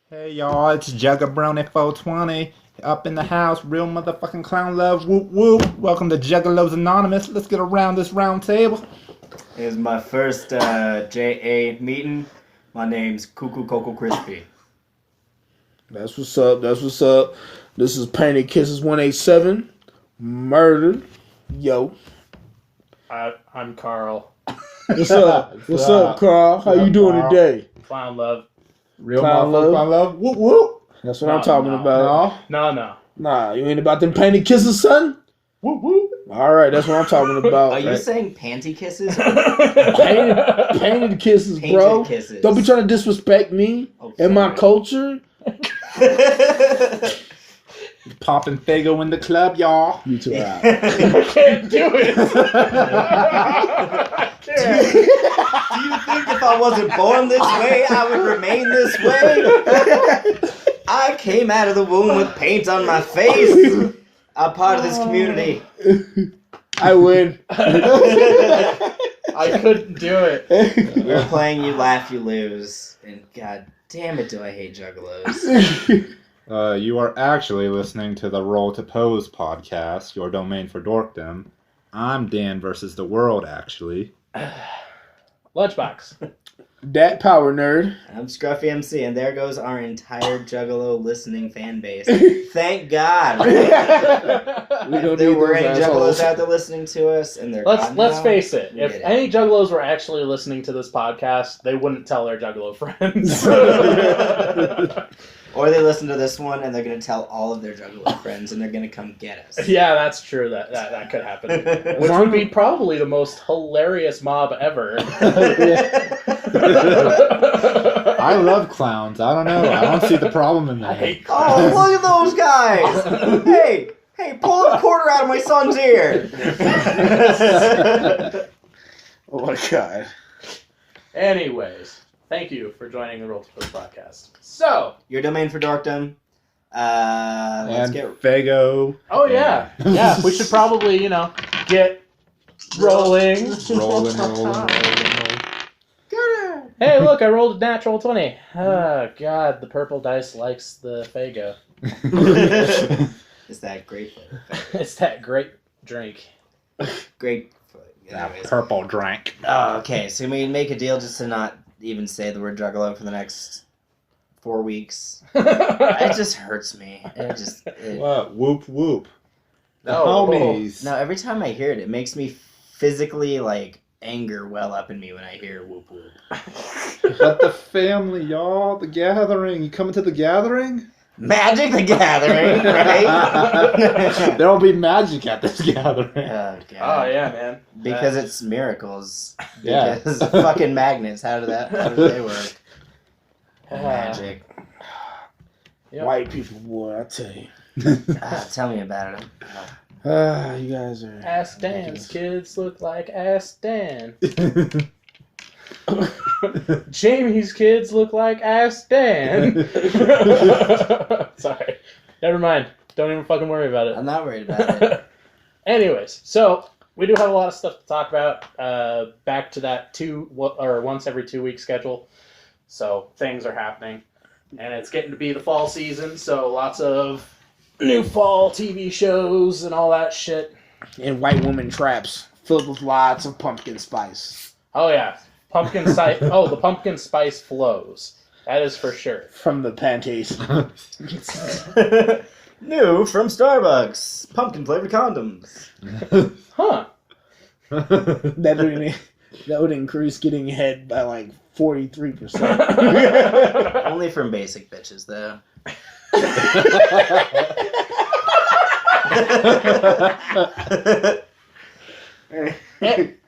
Hey y'all, it's Juggabroni 420 up in the house. Real motherfucking clown love. Whoop whoop. Welcome to Juggalos Anonymous. Let's get around this round table. It was my first JA meeting. My name's Cuckoo Coco Crispy. That's what's up. That's what's up. This is Painted Kisses 187. Murdered. Yo. I'm Carl. What's up? What's up, Carl? How you doing Carl? today? Clown love. Real Clown motherfucking clown love. Whoop whoop. That's what I'm talking about. No. Nah, you ain't about them painted kisses, son? Whoop whoop. All right, that's what I'm talking about. Are you saying panty kisses? Painted kisses, Painted bro. kisses. Don't be trying to disrespect me and my culture. Popping Fago in the club, y'all. You too out. I can't do it. Do you think if I wasn't born this way, I would remain this way? I came out of the womb with paint on my face. I'm part of this community. I win. I couldn't do it. We're playing You Laugh, You Lose. And god damn it, do I hate juggalos. You are actually listening to the Roll2Pose podcast, your domain for dorkdom. I'm Dan versus the world, actually. Lunchbox. Dat power nerd. I'm Scruffy MC, and there goes our entire Juggalo listening fan base. Thank God. We don't There need were those any assholes. juggalos out there listening to us, and they're Let's gone now. face it. We If did it. any juggalos were actually listening to this podcast, they wouldn't tell their juggalo friends. Or they listen to this one, and they're going to tell all of their juggalo friends, and they're going to come get us. Yeah, that's true. That could happen. Which would be probably the most hilarious mob ever. I love clowns. I don't know. I don't see the problem in I that. hate Oh, look at those guys! Hey, pull a quarter out of my son's ear! Oh my god. Anyways, thank you for joining the Roll2Pose podcast. So, Your domain for dorkdom. Let's And get... Fago. oh yeah, we should probably, get rolling. Rolling. Hey, look, I rolled a natural 20. Oh, God, the purple dice likes the Fago. Is that great flavor? It's that great drink. Great. That Anyways. purple drink. Oh, okay, so we make a deal just to not even say the word juggalo for the next 4 weeks. It just hurts me. What? Whoop whoop. The Oh. homies. No, every time I hear it, it makes me physically, anger well up in me when I hear whoop whoop. But the family, y'all. The gathering. You coming to the gathering? Magic the Gathering, right? There'll be magic at this gathering. Oh, God. Oh, yeah, man. Because it's miracles. Yeah. Because fucking magnets, how do they work? Magic. Yep. White people, boy, I tell you. Tell me about it. You guys are... Ask Dan's kids look like Ask Dan. Jamie's kids look like Ask Dan. Sorry. Never mind. Don't even fucking worry about it. I'm not worried about it. Anyways, so we do have a lot of stuff to talk about. Back to that once every 2 week schedule. So things are happening, and it's getting to be the fall season. So lots of new fall TV shows and all that shit. And white woman traps filled with lots of pumpkin spice. Oh yeah, pumpkin spice. Oh, the pumpkin spice flows. That is for sure. From the panties. New from Starbucks. Pumpkin flavored condoms. Huh? That would increase getting head by 43%. Only from basic bitches, though.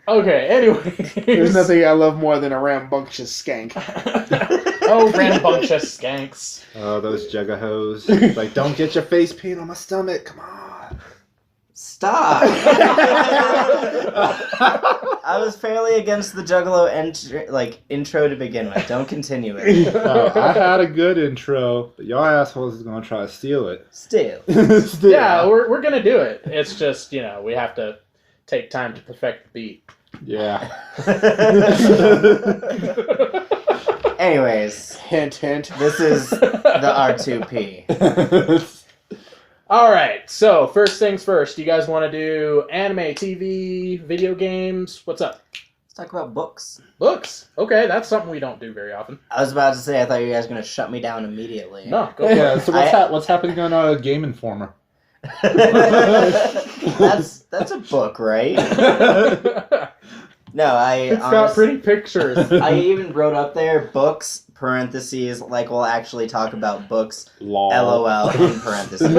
Okay, anyway. There's nothing I love more than a rambunctious skank. Oh, rambunctious skanks. Oh, those juggahos. Like, don't get your face paint on my stomach. Come on. Stop! I was fairly against the Juggalo intro to begin with. Don't continue it. Oh, I had a good intro, but y'all assholes is gonna try to steal it. Still. Yeah, we're gonna do it. It's just, we have to take time to perfect the beat. Yeah. Anyways, Hint, hint. this is the R2P. All right. So first things first. You guys want to do anime, TV, video games? What's up? Let's talk about books. Books. Okay, that's something we don't do very often. I was about to say, I thought you guys were going to shut me down immediately. No, go for Yeah, it. so what's happening on Game Informer? that's a book, right? No, It's got pretty pictures. I even wrote up there, books, parentheses, like we'll actually talk about books, LOL, in parentheses.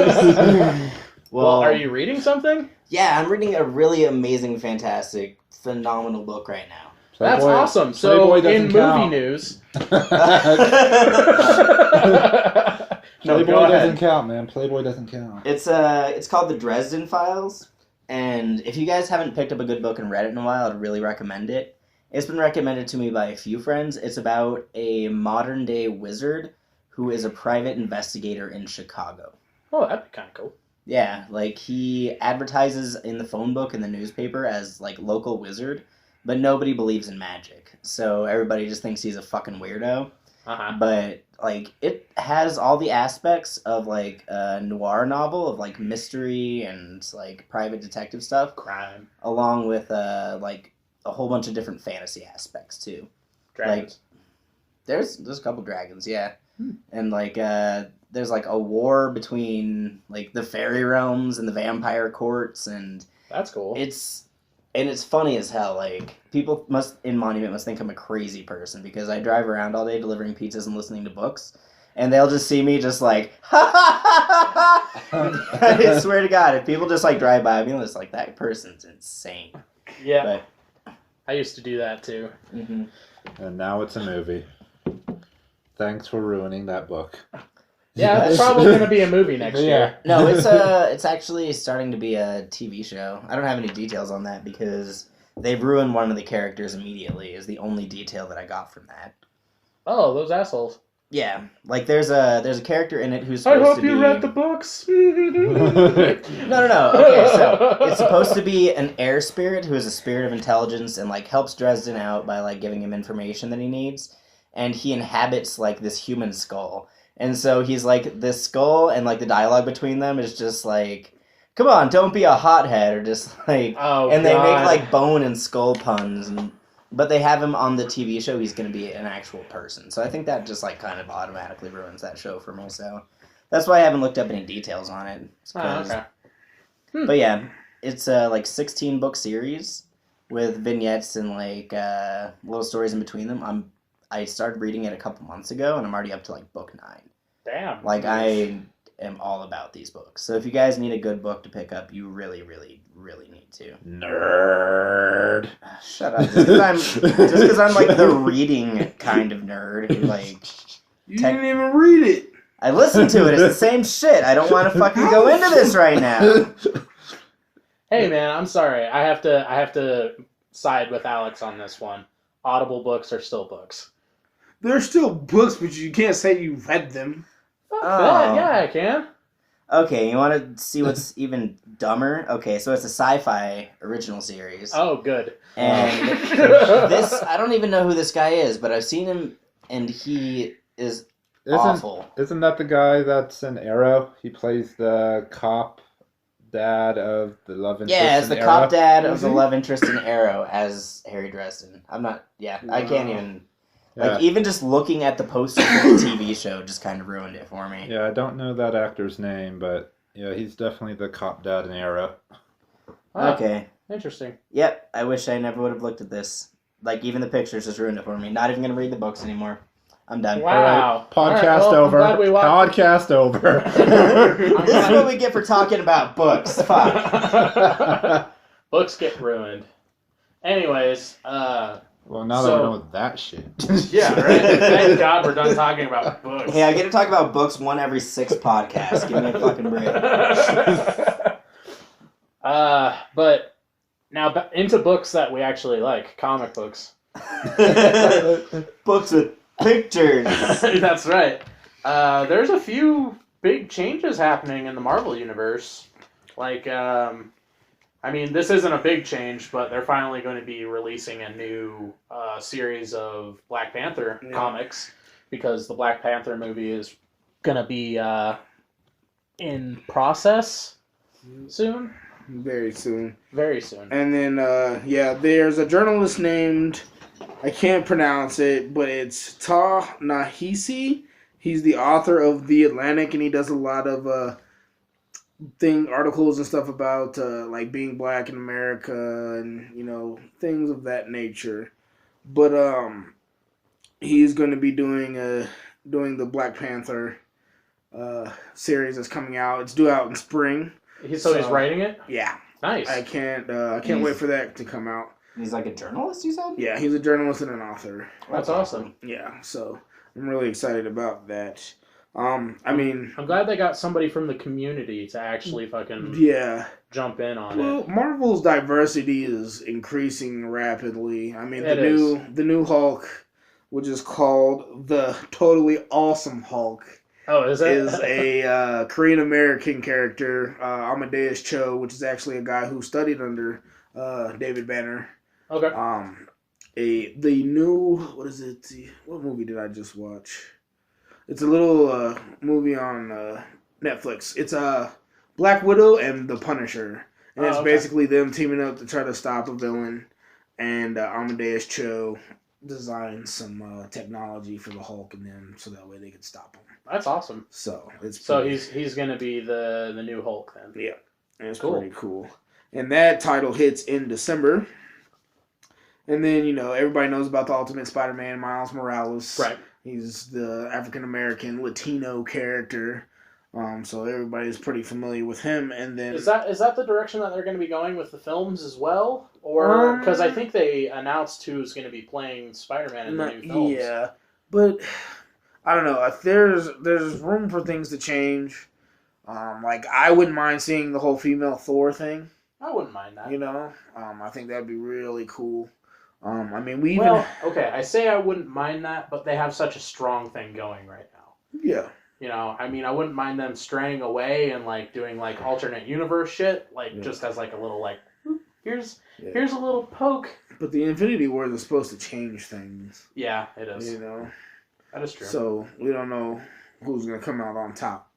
Well, are you reading something? Yeah, I'm reading a really amazing, fantastic, phenomenal book right now. That's Playboy- awesome. So, Playboy in doesn't movie count. news... Playboy doesn't count, man. Playboy doesn't count. It's called the Dresden Files, and if you guys haven't picked up a good book and read it in a while, I'd really recommend it. It's been recommended to me by a few friends. It's about a modern-day wizard who is a private investigator in Chicago. Oh, that'd be kind of cool. Yeah, like, he advertises in the phone book and the newspaper as, like, local wizard, but nobody believes in magic. So everybody just thinks he's a fucking weirdo. Uh-huh. But, like, it has all the aspects of, like, a noir novel of, like, mystery and, like, private detective stuff, Crime. along with, like, a whole bunch of different fantasy aspects, too. Dragons. There's a couple dragons, yeah. And, like, there's, like, a war between, like, the fairy realms and the vampire courts, and That's cool. it's funny as hell. Like, people in Monument must think I'm a crazy person because I drive around all day delivering pizzas and listening to books, and they'll just see me just like, ha ha ha ha ha. I swear to God, if people just like drive by me, it's like, that person's insane. Yeah. I used to do that too. Mm-hmm. And now it's a movie. Thanks for ruining that book. Yeah, it's probably going to be a movie next year. No, it's actually starting to be a TV show. I don't have any details on that because they've ruined one of the characters immediately. Is the only detail that I got from that. Oh, those assholes. Yeah, like there's a character in it who's supposed to be... read the books. No. Okay, so it's supposed to be an air spirit who is a spirit of intelligence and like helps Dresden out by like giving him information that he needs, and he inhabits like this human skull. And so he's like this skull, and like the dialogue between them is just like, "Come on, don't be a hothead," or just like, and they make like bone and skull puns, but they have him on the TV show. He's going to be an actual person, so I think that just like kind of automatically ruins that show for me. So that's why I haven't looked up any details on it. Okay. But yeah, it's a like 16-book series with vignettes and like little stories in between them. I started reading it a couple months ago, and I'm already up to like book 9. Damn. Like, I am all about these books. So if you guys need a good book to pick up, you really, really, really need to. Nerd. Shut up. Just because I'm like the reading kind of nerd who like... You didn't even read it. I listened to it. It's the same shit. I don't want to fucking go into this right now. Hey man, I'm sorry. I have to side with Alex on this one. Audible books are still books. They're still books, but you can't say you read them. Fuck that. Yeah, I can. Okay, you want to see what's even dumber? Okay, so it's a sci-fi original series. Oh, good. And this, I don't even know who this guy is, but I've seen him, and he is awful. Isn't that the guy that's in Arrow? He plays the cop dad of the love interest. Yeah, it's the in cop Arrow. dad of the love interest in Arrow as Harry Dresden. I can't even... Like, even just looking at the poster for the TV show just kind of ruined it for me. Yeah, I don't know that actor's name, but yeah, he's definitely the cop dad in Arrow. Oh, Okay. Interesting. Yep, I wish I never would have looked at this. Like, even the pictures just ruined it for me. Not even going to read the books anymore. I'm done. Wow. Podcast All right, well, over. I'm glad we watched- Podcast over. This is what we get for talking about books. Fuck. Books get ruined. Anyways, Well, now that we're done with that shit. yeah, right? Thank God we're done talking about books. Hey, I get to talk about books one every 6 podcasts. Give me a fucking break. But now into books that we actually like, comic books. Books with pictures. That's right. There's a few big changes happening in the Marvel universe. Like, I mean, this isn't a big change, but they're finally going to be releasing a new series of Black Panther comics because the Black Panther movie is going to be in process soon. Very soon. Very soon. And then, there's a journalist named, I can't pronounce it, but it's Ta-Nehisi. He's the author of The Atlantic, and he does a lot of articles and stuff about like being black in America and things of that nature. But he's going to be doing the Black Panther series that's coming out. It's due out in spring. So he's writing it? Yeah. Nice. I can't wait for that to come out. He's like a journalist, you said? Yeah, he's a journalist and an author. That's awesome. Yeah, so I'm really excited about that. I mean, I'm glad they got somebody from the community to actually fucking jump in on it. Marvel's diversity is increasing rapidly. I mean, the new Hulk, which is called the Totally Awesome Hulk. Oh, is it? Is a Korean American character, Amadeus Cho, which is actually a guy who studied under David Banner. Okay. The new, what is it? What movie did I just watch? It's a little movie on Netflix. It's Black Widow and the Punisher, and it's basically them teaming up to try to stop a villain. And Amadeus Cho designed some technology for the Hulk and them, so that way they could stop him. That's awesome. So he's gonna be the new Hulk then. Yeah, and it's pretty cool. And that title hits in December. And then everybody knows about the Ultimate Spider-Man, Miles Morales. Right. He's the African American Latino character. So everybody's pretty familiar with him. And then is that the direction that they're going to be going with the films as well, or because I think they announced who's going to be playing Spider-Man in the new films. Yeah, but I don't know. There's room for things to change. Like I wouldn't mind seeing the whole female Thor thing. I wouldn't mind that. I think that'd be really cool. I mean, I say I wouldn't mind that, but they have such a strong thing going right now. Yeah. I mean, I wouldn't mind them straying away and like doing like alternate universe shit, like just as like a little like, here's a little poke. But the Infinity Wars is supposed to change things. Yeah, it is. That is true. So we don't know who's gonna come out on top.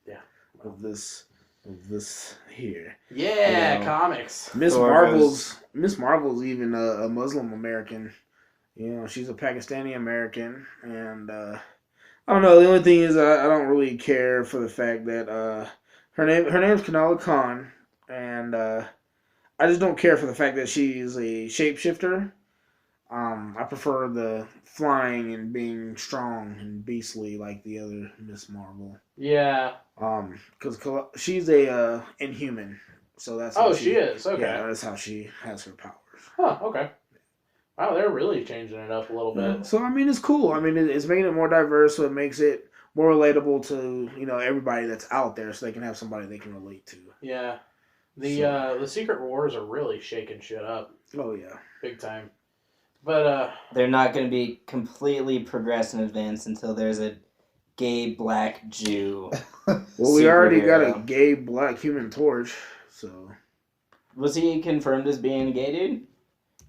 Yeah. Of this here. Yeah, comics. Miss Marvel's even a Muslim American. She's a Pakistani American, and I don't know. The only thing is, I don't really care for the fact that her name's Kamala Khan, and I just don't care for the fact that she's a shapeshifter. I prefer the flying and being strong and beastly like the other Miss Marvel. Yeah. Because she's a Inhuman, so that's how she is. Okay. Yeah, that's how she has her powers. Huh. Okay. Wow, they're really changing it up a little bit. So I mean, it's cool. I mean, it's making it more diverse, so it makes it more relatable to everybody that's out there, so they can have somebody they can relate to. Yeah. The Secret Wars are really shaking shit up. Oh yeah. Big time. But they're not going to be completely progressed and advanced until there's a gay black Jew. Well, we already got a gay black Human Torch, so. Was he confirmed as being a gay dude?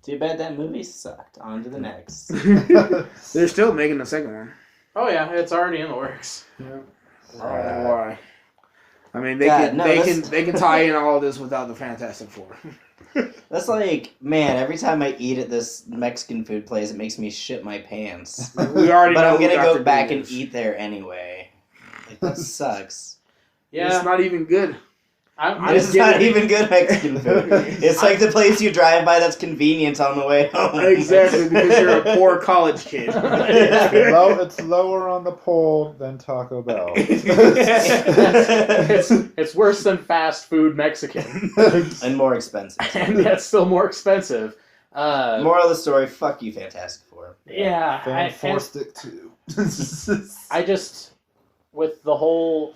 Too bad that movie sucked. On to the next. They're still making the second one. Oh yeah, it's already in the works. Yeah. I don't know why. I mean, they can tie in all of this without the Fantastic Four. That's like, man, every time I eat at this Mexican food place, it makes me shit my pants. We already but know I'm going to go Dr. back D and is. eat there anyway. Like, that sucks. Yeah. It's not even good. It's not even good Mexican food. It's like the place you drive by that's convenient on the way home. Exactly, because you're a poor college kid. It's lower on the pole than Taco Bell. It's worse than fast food Mexican. And more expensive. And that's still more expensive. Moral of the story, fuck you, Fantastic Four. Yeah. Fantastic too. I just, with the whole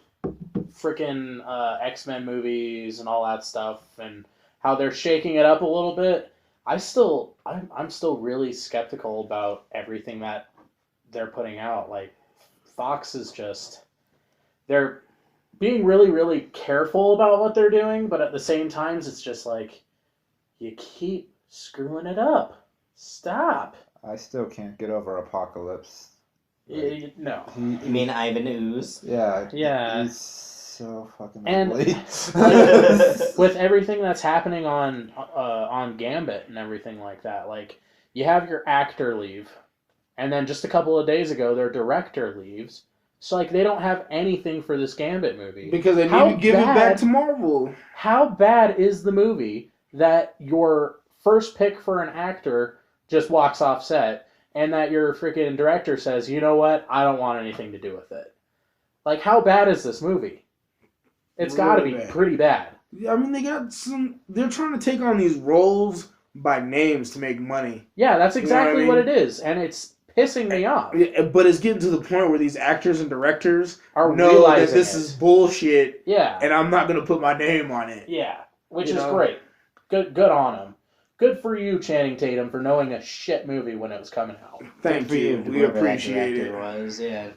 freaking X-Men movies and all that stuff and how they're shaking it up a little bit, I'm still really skeptical about everything that they're putting out. Like, Fox is just, they're being really, really careful about what they're doing, but at the same time, it's just like, you keep screwing it up. Stop. I still can't get over Apocalypse. No. You mean Ivan Ooze? Yeah. Yeah. He's so fucking And ugly. like, with everything that's happening on Gambit and everything like that, like, you have your actor leave, and then just a couple of days ago, their director leaves. So, like, they don't have anything for this Gambit movie. Because they need to give it back to Marvel. How bad is the movie that your first pick for an actor just walks off set, and that your freaking director says, you know what, I don't want anything to do with it? Like, how bad is this movie? It's got to be pretty bad. I mean, they're trying to take on these roles by names to make money. Yeah, that's exactly what it is, and it's pissing me off. But it's getting to the point where these actors and directors Are know realizing that this it. is bullshit, Yeah. and I'm not going to put my name on it. Yeah, which You is know? great. Good on them. Good for you, Channing Tatum, for knowing a shit movie when it was coming out. Thank you. We whoever that appreciate director it. Was, yeah.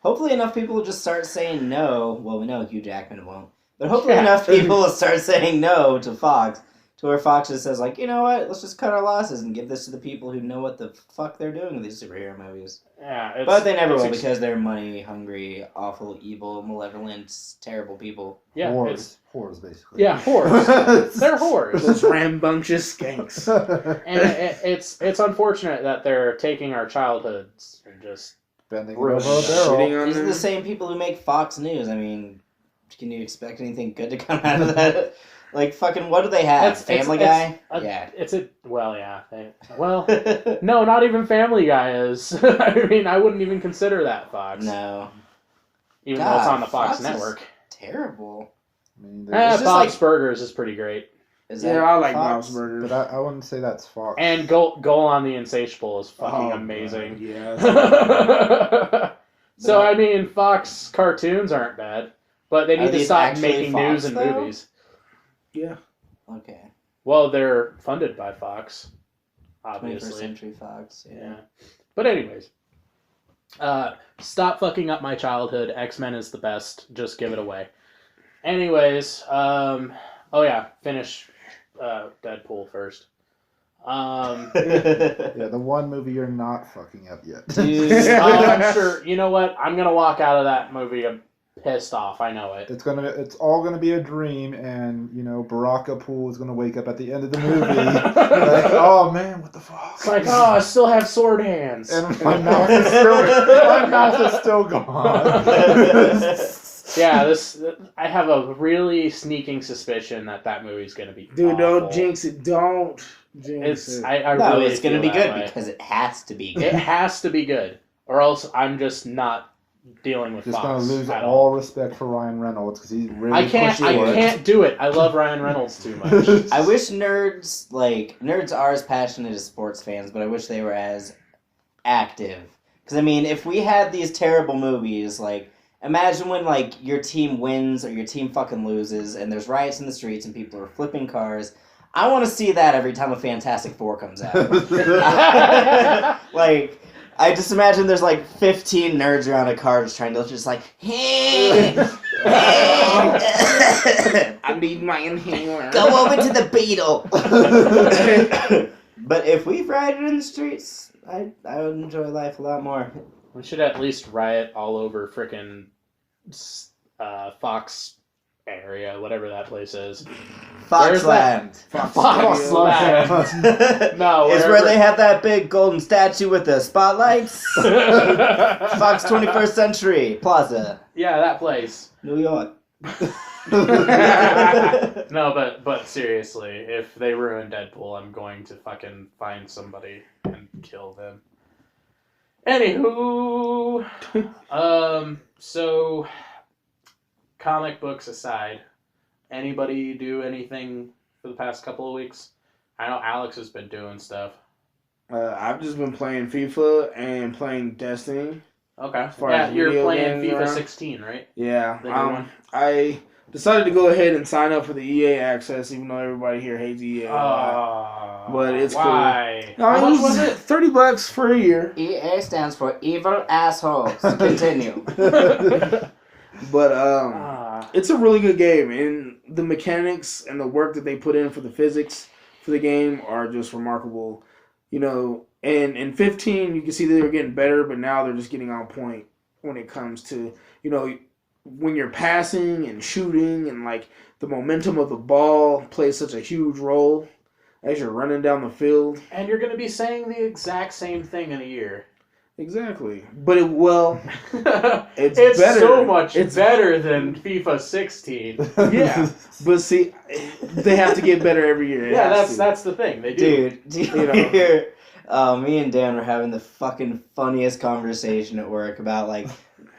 Hopefully enough people will just start saying no. Well, we know Hugh Jackman won't. But hopefully enough people will start saying no to Fox, to where Fox just says, like, you know what, let's just cut our losses and give this to the people who know what the fuck they're doing with these superhero movies. Yeah, But they never will because they're money-hungry, awful, evil, malevolent, terrible people. Yeah, Whores, basically. Yeah, whores. They're whores. Those rambunctious skanks. And it's unfortunate that they're taking our childhoods and just Bending it Ruining over a it. barrel. Shitting on These are them. the same people who make Fox News. I mean, can you expect anything good to come out of that? Like, fucking, what do they have? Family Guy? Yeah. No, not even Family Guy is. I mean, I wouldn't even consider that Fox. No. Even though it's God, on the Fox Fox is network. Terrible. I mean, just Bob's like- Burgers is pretty great. Is Yeah, that I like Fox? Bob's Burgers. but I wouldn't say that's Fox. And Goal on the Insatiable is fucking Oh, amazing. God, yeah. So, I mean, Fox cartoons aren't bad, but they Are need to these stop actually making Fox, news and though? movies. Yeah. Okay. Well, they're funded by Fox, 21st obviously. Century Fox. Yeah. But anyways, stop fucking up my childhood. X-Men is the best. Just give it away. Anyways, oh yeah, finish Deadpool first. Yeah, the one movie you're not fucking up yet. Dude. I'm sure. You know what? I'm gonna walk out of that movie pissed off. I know it. It's all gonna be a dream, and Baraka Poole is gonna wake up at the end of the movie like, oh man, what the fuck? It's like, oh, I still have sword hands. And my mouth is still gone. Yeah, I have a really sneaking suspicion that movie's gonna be. Dude, don't awful. jinx it. Don't jinx it. I No, really it's going to feel be that good way. because it has to be good. It has to be good, or else I'm just not dealing with Just Fox. gonna lose at all respect for Ryan Reynolds because he's really I can't do it. I love Ryan Reynolds too much. I wish nerds are as passionate as sports fans, but I wish they were as active. Because, I mean, if we had these terrible movies, like, imagine when, like, your team wins or your team fucking loses and there's riots in the streets and people are flipping cars. I want to see that every time a Fantastic Four comes out. Like, I just imagine there's, like, 15 nerds around a car just trying to just, like, hey, I need my inhaler. go over to the Beetle. But if we rioted in the streets, I would enjoy life a lot more. We should at least riot all over frickin' Fox area, whatever that place is. Foxland. Foxland. No, It's where wherever- they have that big golden statue with the spotlights. Fox 21st Century Plaza, Yeah, that place. New York. No, but seriously, if they ruin Deadpool, I'm going to fucking find somebody and kill them. Anywho, so comic books aside, anybody do anything for the past couple of weeks? I know Alex has been doing stuff. I've just been playing FIFA and playing Destiny. Okay. far Yeah, as you're video playing games FIFA are- 16, right? Yeah. The new one? I decided to go ahead and sign up for the EA access, even though everybody here hates EA a lot. But it's why? No, How much was it? $30 for a year. EA stands for evil assholes. Continue. But I It's a really good game, and the mechanics and the work that they put in for the physics for the game are just remarkable. You know, and in 15, you can see they were getting better, but now they're just getting on point when it comes to, you know, when you're passing and shooting, and like the momentum of the ball plays such a huge role as you're running down the field. And you're going to be saying the exact same thing in a year. Exactly. But it's it's better. so much better than FIFA 16. Yeah. But see, they have to get better every year. That's the thing. They do. Dude, do you hear? Me and Dan were having the fucking funniest conversation at work about, like,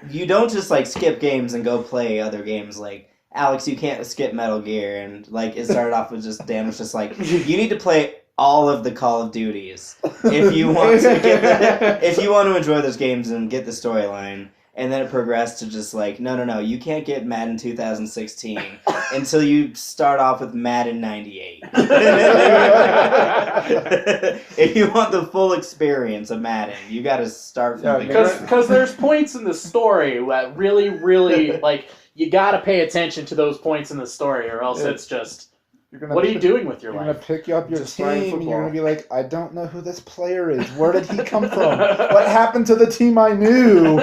you don't just, like, skip games and go play other games. Like, Alex, you can't skip Metal Gear. And, like, it started off with just, Dan was just like, you need to play all of the Call of Duties if you want to enjoy those games and get the storyline. And then it progressed to just like, no, you can't get Madden 2016 until you start off with Madden 98. If you want the full experience of Madden, you got to start from because there's points in the story that really like you got to pay attention to those points in the story, or else it's just. What are you doing with your life? You're going to pick up your Just playing team, and football. you're going to be like, I don't know who this player is. Where did he come from? What happened to the team I knew?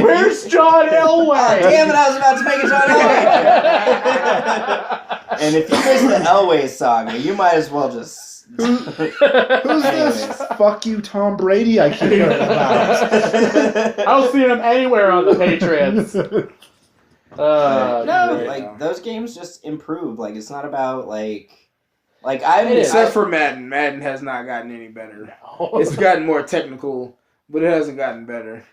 Where's John Elway? Oh, damn it, I was about to make a John Elway. And if you miss the Elway saga, you might as well just... Who's this fuck you Tom Brady I keep hearing about? I don't see him anywhere on the Patriots. No, like those games just improve. Like it's not about like except for Madden. Madden has not gotten any better. No. It's gotten more technical, but it hasn't gotten better.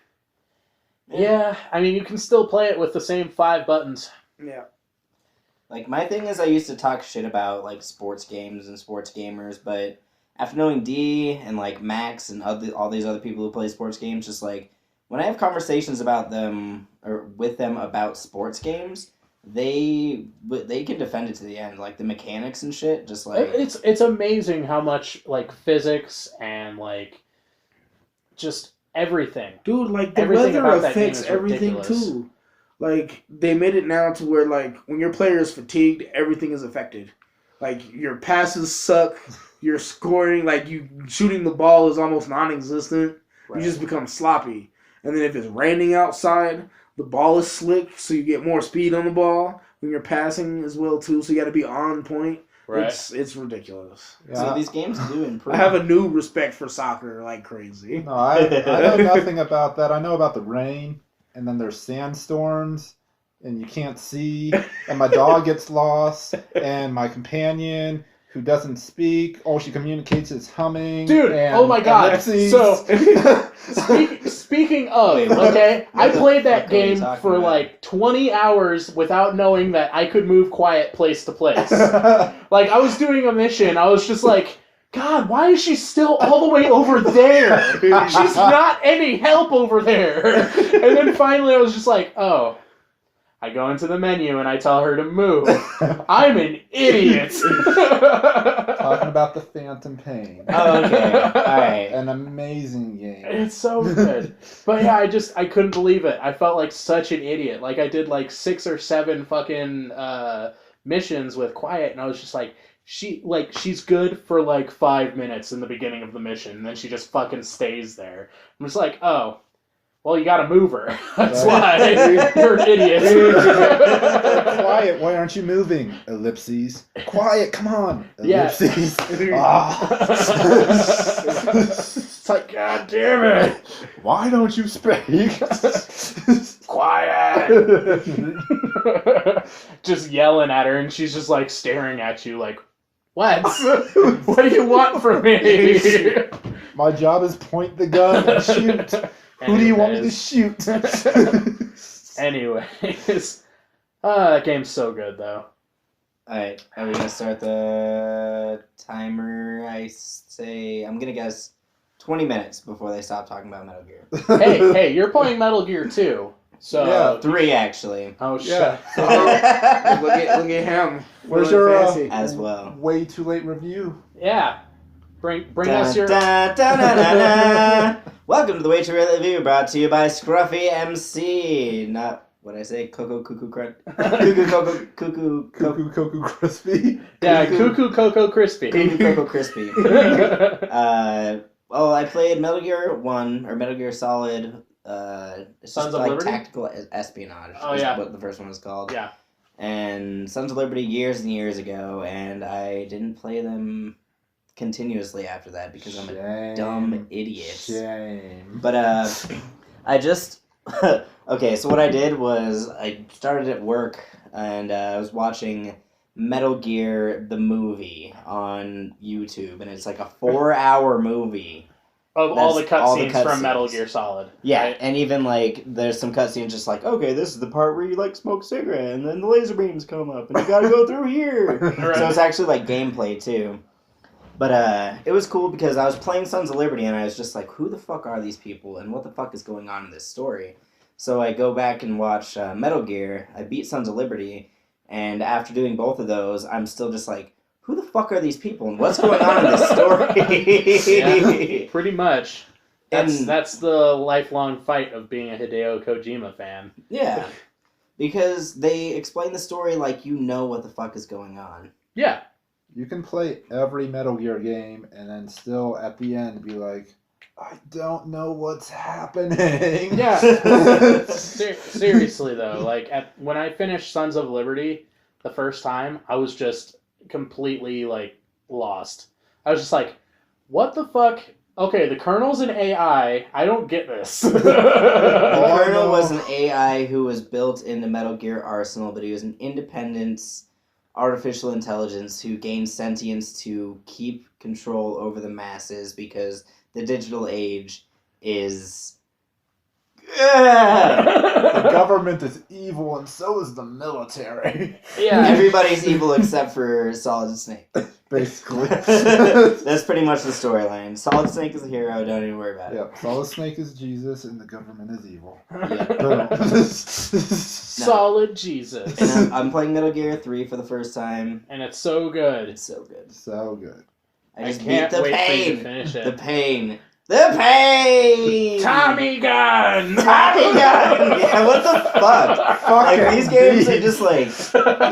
Yeah, I mean you can still play it with the same 5 buttons. Yeah. Like my thing is, I used to talk shit about like sports games and sports gamers, but after knowing D and like Max and all these other people who play sports games, just like. When I have conversations about them or with them about sports games, they can defend it to the end, like the mechanics and shit. Just like it's amazing how much like physics and like just everything. Dude, like the Everything weather about that game affects is everything ridiculous. too. Like they made it now to where like when your player is fatigued, everything is affected. Like your passes suck, your scoring, like you shooting the ball is almost non-existent. Right. You just become sloppy. And then if it's raining outside, the ball is slick, so you get more speed on the ball when you're passing as well too. So you got to be on point. Right. It's ridiculous. so these games do improve. I have a new respect for soccer like crazy. No, I know nothing about that. I know about the rain, and then there's sandstorms, and you can't see, and my dog gets lost, and my companion who doesn't speak, all she communicates is humming. Dude, and oh my god. ellipses. So, speaking of, okay, I played that What are you game talking for about? like 20 hours without knowing that I could move quiet place to place. Like, I was doing a mission, I was just like, God, why is she still all the way over there? She's not any help over there. And then finally I was just like, oh. I go into the menu and I tell her to move. I'm an idiot. Talking about the Phantom Pain. Oh, okay. Alright. An amazing game. It's so good. But yeah, I couldn't believe it. I felt like such an idiot. Like I did like 6 or 7 fucking missions with Quiet, and I was just like, she's good for like 5 minutes in the beginning of the mission, and then she just fucking stays there. I'm just like, oh. Well, you gotta move her. That's why you're an idiot. Quiet, why aren't you moving? Ellipses. Quiet, come on. Yeah. Ellipses. It's like, God damn it. Why don't you speak? Quiet. Just yelling at her, and she's just like staring at you like, what? What do you want from me? My job is point the gun and shoot. Who do you want me to shoot? Anyways. That game's so good, though. Alright, are we gonna start the timer? I say, I'm gonna guess 20 minutes before they stop talking about Metal Gear. Hey, you're playing Metal Gear 2. So Yeah, 3 actually. Oh shit. Yeah. Look at him. Where's Feeling your fancy. As well. way too late review? Yeah. Bring Da, us your da, da, da, da, da. Welcome to the Way Too Late Review, brought to you by Scruffy MC. Not what did I say? Cocoa Cuckoo Crunch. Cuckoo Cuckoo Crispy. Yeah, Cuckoo Cocoa Crispy. Cuckoo Cocoa Crispy. I played Metal Gear 1 or Metal Gear Solid. It's Sons just of like Liberty? tactical espionage. Oh, is yeah. what the first one was called. Yeah. And Sons of Liberty years and years ago, and I didn't play them continuously after that because I'm a dumb idiot. Shame. But I just okay. So what I did was I started at work and I was watching Metal Gear the movie on YouTube, and it's like a 4-hour movie. Of all the That's all the cutscenes from cutscenes. Metal Gear Solid. Yeah, right? and even like there's some cutscenes just like, okay, this is the part where you like smoke a cigarette and then the laser beams come up and you gotta go through here. Right. So it's actually like gameplay too. But it was cool because I was playing Sons of Liberty and I was just like, who the fuck are these people and what the fuck is going on in this story? So I go back and watch Metal Gear. I beat Sons of Liberty, and after doing both of those, I'm still just like, who the fuck are these people and what's going on in this story? Yeah, pretty much. And- That's the lifelong fight of being a Hideo Kojima fan. Yeah, because they explain the story like you know what the fuck is going on. Yeah. You can play every Metal Gear game and then still at the end be like, I don't know what's happening. Yeah. Seriously though, like when I finished Sons of Liberty the first time, I was just completely like lost. I was just like, what the fuck? Okay, the Colonel's an AI. I don't get this. The Oh, Colonel no. was an AI who was built into Metal Gear Arsenal, but he was an independent artificial intelligence who gained sentience to keep control over the masses because the digital age is... The government is evil and so is the military. Yeah. Everybody's evil except for Solid Snake. Basically. That's pretty much the storyline. Solid Snake is a hero, don't even worry about it. Yep. Solid Snake is Jesus and the government is evil. Solid Jesus. And I'm playing Metal Gear 3 for the first time. And it's so good. It's so good. So good. I just can't beat the wait for you to pain. finish it. The pain. The pain! Tommy gun! Tommy gun! Yeah, what the fuck? Like, Fucking these games are beast. just like,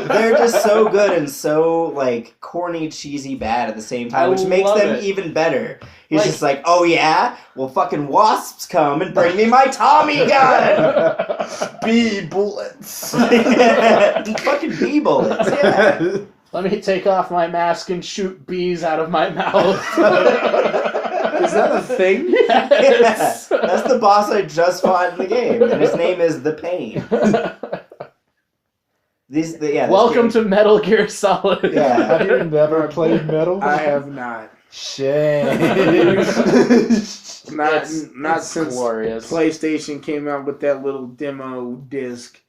they're just so good and so, like, corny, cheesy bad at the same time, I which makes love them it. even better. He's Like- just like, oh yeah? Well, fucking wasps come and bring me my Tommy gun! Bee bullets. Fucking bee bullets, yeah. Let me take off my mask and shoot bees out of my mouth. Is that a thing? Yes. Yeah, that's the boss I just fought in the game, and his name is The Pain. Welcome to Metal Gear Solid. Yeah. Have you never played Metal Gear? I have not. Shame. Not It's since glorious. PlayStation came out with that little demo disc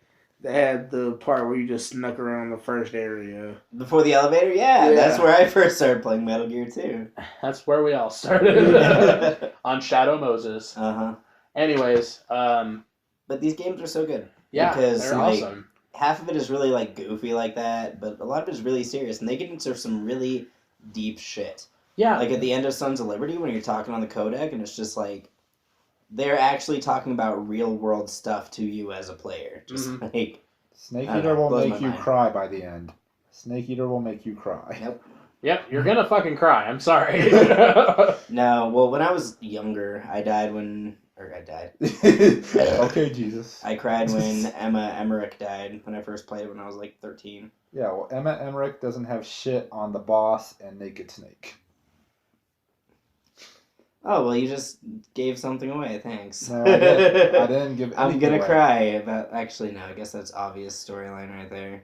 that had the part where you just snuck around the first area. Before the elevator? Yeah, Yeah. that's where I first started playing Metal Gear 2. That's where we all started. On Shadow Moses. Uh-huh. Anyways, But these games are so good. yeah, Because, they're like, awesome. half of it is really, like, goofy like that, but a lot of it is really serious, and they get into some really deep shit. Yeah. Like, at the end of Sons of Liberty, when you're talking on the codec, and it's just like, they're actually talking about real-world stuff to you as a player. Just, Mhm. like, Snake I don't Eater know, will blows make my you mind. cry by the end. Snake Eater will make you cry. Yep. Yep, you're gonna fucking cry. I'm sorry. No, well, when I was younger, I died. Okay, Jesus. I cried when Emma Emmerich died when I first played it when I was like 13. Yeah, well, Emma Emmerich doesn't have shit on the boss and Naked Snake. Oh, well, you just gave something away. Thanks. No, I didn't give I'm anything gonna away. cry about. Actually, no. I guess that's obvious storyline right there.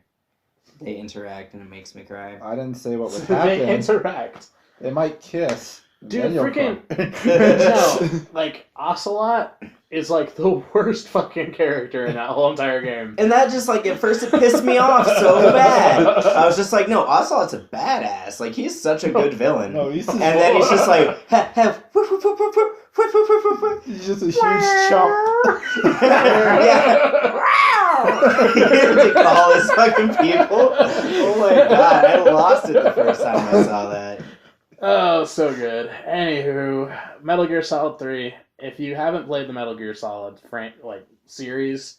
They interact and it makes me cry. I didn't say what would They happen. interact. They might kiss. Dude, then you'll freaking- cry. No, like, Ocelot is like the worst fucking character in that whole entire game. And that just like at first it pissed me off so bad. I was just like, no, Ocelot's a badass. Like he's such a good villain. No, he's And then he's just like, he's just a huge chump. yeah. To call his fucking people. Oh my god, I lost it the first time I saw that. Oh, so good. Anywho, Metal Gear Solid 3. If you haven't played the Metal Gear Solid series,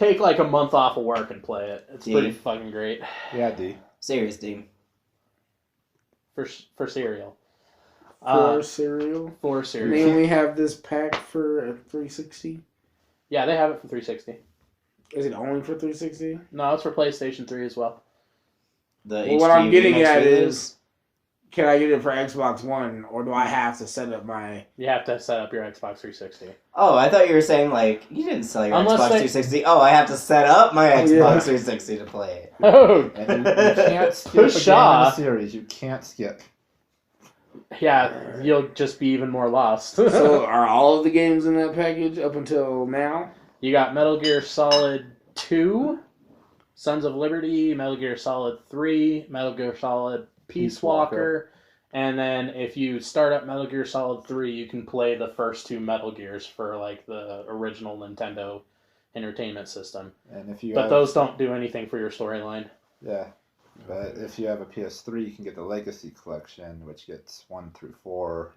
take like a month off of work and play it. It's D. pretty fucking great. Yeah, D. Serious, D. For cereal. For cereal. For And cereal. they only have this pack for a 360. Yeah, they have it for 360. Is it only for 360? No, it's for PlayStation 3 as well. The What I'm getting remix at videos. is, can I get it for Xbox One, or do I have to set up my... You have to set up your Xbox 360. Oh, I thought you were saying, like, you didn't sell your Unless Xbox they- 360. Oh, I have to set up my Xbox Yeah. 360 to play it. Oh, And you can't skip a game in Pshaw. the series. You can't skip. yeah, you'll just be even more lost. So, are all of the games in that package up until now? You got Metal Gear Solid 2, Sons of Liberty, Metal Gear Solid 3, Metal Gear Solid Peace Walker, and then if you start up Metal Gear Solid 3, you can play the first 2 Metal Gears for like the original Nintendo Entertainment System. And if you But have, those don't do anything for your storyline. yeah. But if you have a PS3, you can get the Legacy Collection, which gets 1 through 4.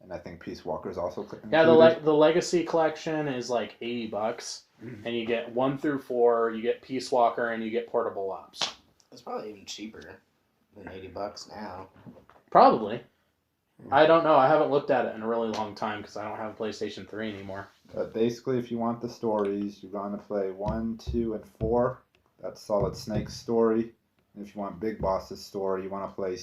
And I think Peace Walker is also included. Yeah, the Legacy Collection is like $80, and you get 1 through 4, you get Peace Walker, and you get Portable Ops. It's probably even cheaper than $80 now. Probably. I don't know. I haven't looked at it in a really long time because I don't have a PlayStation 3 anymore. But basically, if you want the stories, you're going to play 1, 2, and 4. That's Solid Snake's story. And if you want Big Boss's story, you want to play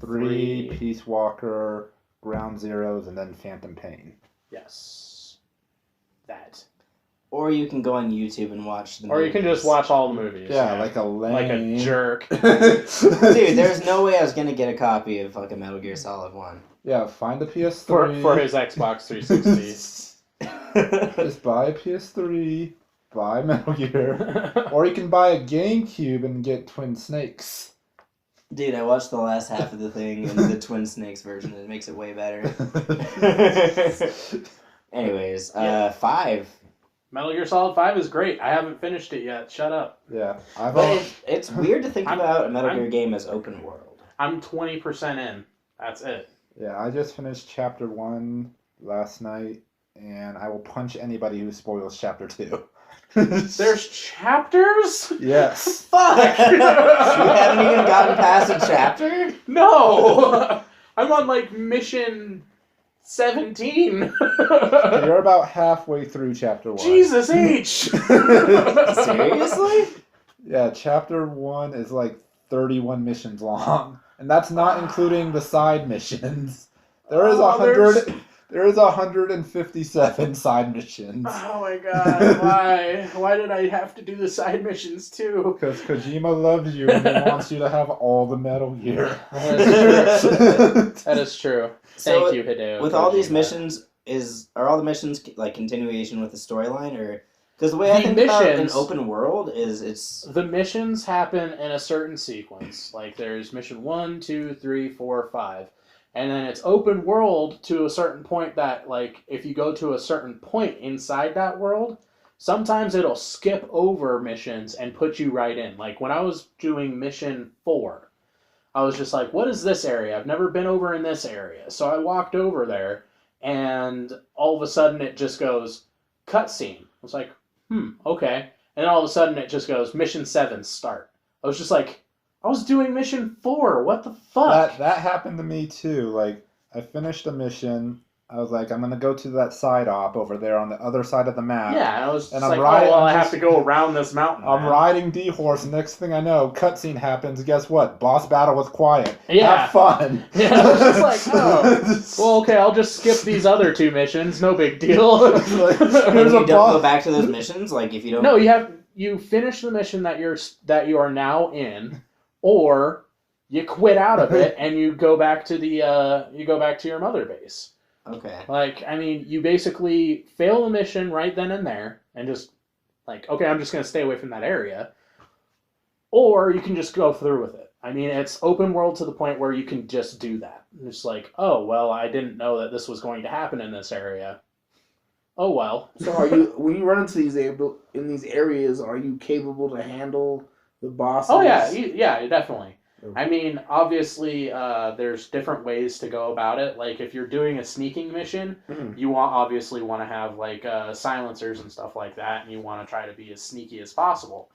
3, Peace Walker, Ground Zeroes, and then Phantom Pain. Yes. That. Or you can go on YouTube and watch the Or you can just watch all the movies. Yeah, like a lame... Like a jerk. Dude, there's no way I was gonna get a copy of fucking Metal Gear Solid 1. Yeah, find a PS3. For his Xbox 360. Just buy a PS3, buy Metal Gear, or you can buy a GameCube and get Twin Snakes. Dude, I watched the last half of the thing in the Twin Snakes version. It makes it way better. Anyways, 5. Metal Gear Solid 5 is great. I haven't finished it yet. Shut up. Yeah, But it's weird to think I'm- about a Metal I'm- Gear game as open world. I'm 20% in. That's it. yeah. I just finished Chapter 1 last night, and I will punch anybody who spoils Chapter 2. There's chapters? Yes. Fuck! You haven't even gotten past a chapter? No! I'm on like mission 17. You're about halfway through Chapter 1. Jesus H! Seriously? Yeah, Chapter 1 is like 31 missions long, and that's not including the side missions. There is Oh, 100. There is 157 side missions. Oh my god, why? Why did I have to do the side missions too? Because Kojima loves you and he wants you to have all the Metal Gear. That is true. So Thank you, Hideo. With all these Kojima. missions, are all the missions like continuation with the storyline, or because the way I The think about an missions- open world is it's The missions happen in a certain sequence. Like there's mission 1, 2, 3, 4, 5. And then it's open world to a certain point that, like, if you go to a certain point inside that world, sometimes it'll skip over missions and put you right in. Like, when I was doing mission 4, I was just like, what is this area? I've never been over in this area. So I walked over there, and all of a sudden it just goes, cutscene. I was like, okay. And then all of a sudden it just goes, mission 7, start. I was just like, I was doing mission 4. What the fuck? That happened to me too. Like, I finished a mission. I was like, I'm gonna go to that side op over there on the other side of the map. Yeah, and I was just And I'm like, riding- oh, well, I I'm have just- to go around this mountain. I'm now. riding D-Horse, and next thing I know, cutscene happens. Guess what? Boss battle with Quiet. Yeah. Have fun. Yeah, I was just like, oh. Well, okay, I'll just skip these other 2 missions. No big deal. Like, and there's you a don't go boss. back to those missions. Like if you don't. No, you finish the mission that you are now in, or you quit out of it and you go back to your mother base. Okay. Like, I mean, you basically fail the mission right then and there, and just like, okay, I'm just gonna stay away from that area, or you can just go through with it. I mean, it's open world to the point where you can just do that. It's like, oh well, I didn't know that this was going to happen in this area. Oh well. So are you, when you run into these areas, are you capable to handle the bosses? Oh yeah, yeah, definitely. I mean, obviously, there's different ways to go about it. Like, if you're doing a sneaking mission, you obviously want to have, like, silencers and stuff like that, and you want to try to be as sneaky as possible.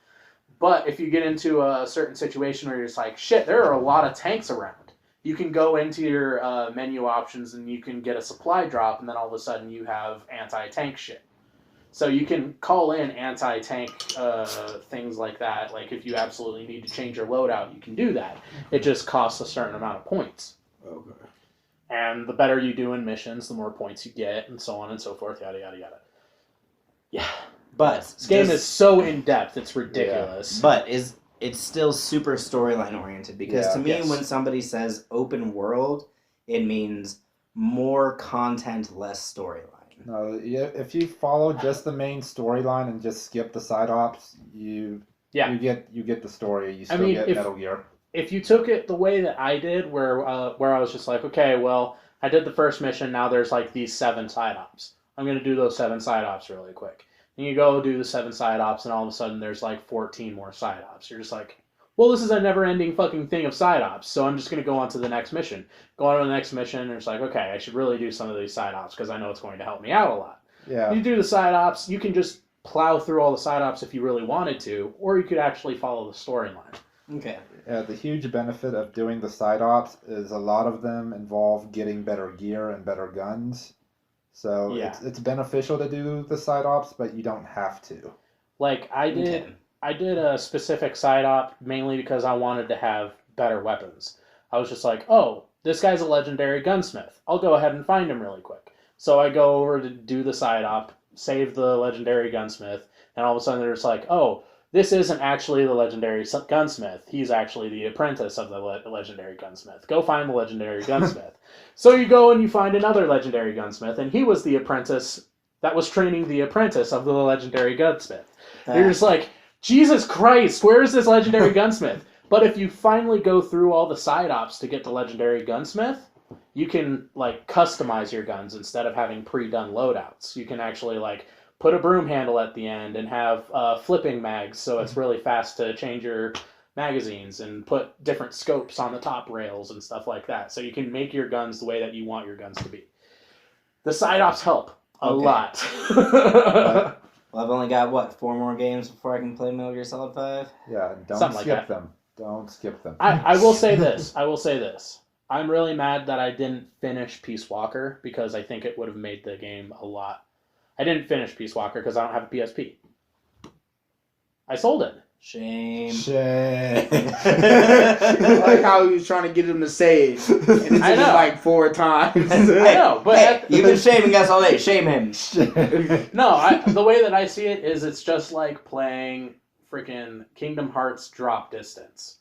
But if you get into a certain situation where you're just like, shit, there are a lot of tanks around, you can go into your menu options and you can get a supply drop, and then all of a sudden you have anti-tank shit. So you can call in anti-tank things like that. Like if you absolutely need to change your loadout, you can do that. It just costs a certain amount of points. Okay. And the better you do in missions, the more points you get, and so on and so forth, yada, yada, yada. Yeah. But this game is so in-depth, it's ridiculous. Yeah. But it's still super storyline oriented, because to me, Yes. when somebody says open world, it means more content, less storyline. No, if you follow just the main storyline and just skip the side ops, you get the story. You still get Metal Gear. If you took it the way that I did, where I was just like, okay, well, I did the first mission, now there's like these 7 side ops. I'm going to do those 7 side ops really quick. And you go do the 7 side ops, and all of a sudden there's like 14 more side ops. You're just like, well, this is a never-ending fucking thing of side ops, so I'm just going to go on to the next mission. Go on to the next mission, and it's like, okay, I should really do some of these side ops, because I know it's going to help me out a lot. Yeah. You do the side ops, you can just plow through all the side ops if you really wanted to, or you could actually follow the storyline. Okay. Yeah, the huge benefit of doing the side ops is a lot of them involve getting better gear and better guns. So it's beneficial to do the side ops, but you don't have to. Like, I did a specific side op mainly because I wanted to have better weapons. I was just like, oh, this guy's a legendary gunsmith. I'll go ahead and find him really quick. So I go over to do the side op, save the legendary gunsmith, and all of a sudden they're just like, oh, this isn't actually the legendary gunsmith. He's actually the apprentice of the legendary gunsmith. Go find the legendary gunsmith. So you go and you find another legendary gunsmith, and he was the apprentice that was training the apprentice of the legendary gunsmith. You're just like, Jesus Christ, where is this legendary gunsmith? But if you finally go through all the side ops to get the legendary gunsmith, you can like customize your guns instead of having pre-done loadouts. You can actually like put a broom handle at the end and have flipping mags, so it's really fast to change your magazines, and put different scopes on the top rails and stuff like that. So you can make your guns the way that you want your guns to be. The side ops help a lot. Well, I've only got, 4 more games before I can play Metal Gear Solid 5? Yeah, don't Something skip like that. them. Don't skip them. I will say this. I'm really mad that I didn't finish Peace Walker, because I think it would have made the game a lot. I didn't finish Peace Walker because I don't have a PSP. I sold it. Shame. I like how he was trying to get him to say it. And it took him like 4 times. I know, but you've been shaming us all day. Shame him. No, the way that I see it is it's just like playing freaking Kingdom Hearts Drop Distance.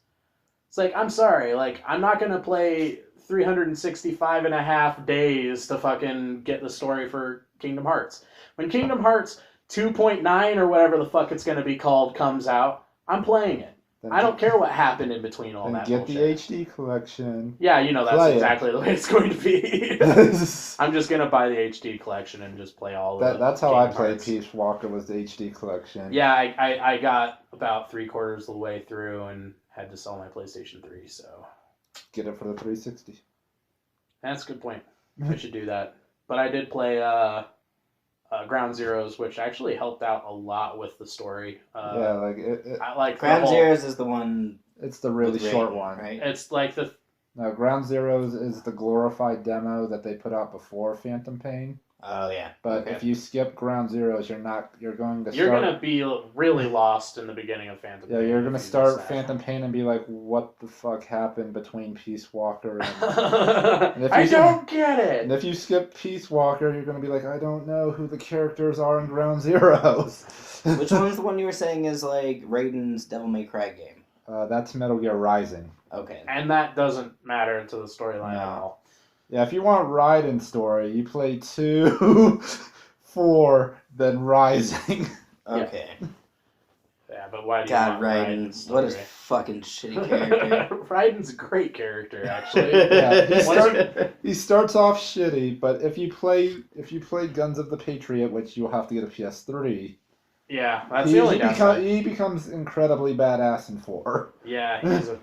It's like, I'm sorry, like, I'm not going to play 365 and a half days to fucking get the story for Kingdom Hearts. When Kingdom Hearts 2.9 or whatever the fuck it's going to be called comes out, I'm playing it. I don't care what happened in between all that get bullshit. the HD collection. Yeah, you know, that's exactly the way it's going to be. I'm just going to buy the HD collection and just play all of it. That's how I played Peace Walker, was the HD collection. Yeah, I got about 3/4 of the way through and had to sell my PlayStation 3, so... Get it for the 360. That's a good point. I should do that. But I did play Ground Zeroes, which actually helped out a lot with the story. Yeah, like I like Ground Zeroes is the one. It's the really short one, right? It's like the. No, Ground Zeroes is the glorified demo that they put out before Phantom Pain. Oh yeah. But if you skip Ground Zeroes, you're going to. You're gonna be really lost in the beginning of Phantom Pain. Yeah, you're gonna start Phantom Pain and be like, "What the fuck happened between Peace Walker and?" I don't get it. And if you skip Peace Walker, you're gonna be like, "I don't know who the characters are in Ground Zeroes." Which one's the one you were saying is like Raiden's Devil May Cry game? That's Metal Gear Rising. Okay. And that doesn't matter to the storyline at all. Yeah, if you want Raiden story, you play 2, 4, then Rising. Okay. Yeah, but why do you want Raiden? What a fucking shitty character. Raiden's a great character, actually. Yeah, he starts off shitty, but if you play Guns of the Patriot, which you'll have to get a PS3. Yeah, that's the only downside. He becomes incredibly badass in 4. Yeah, he's a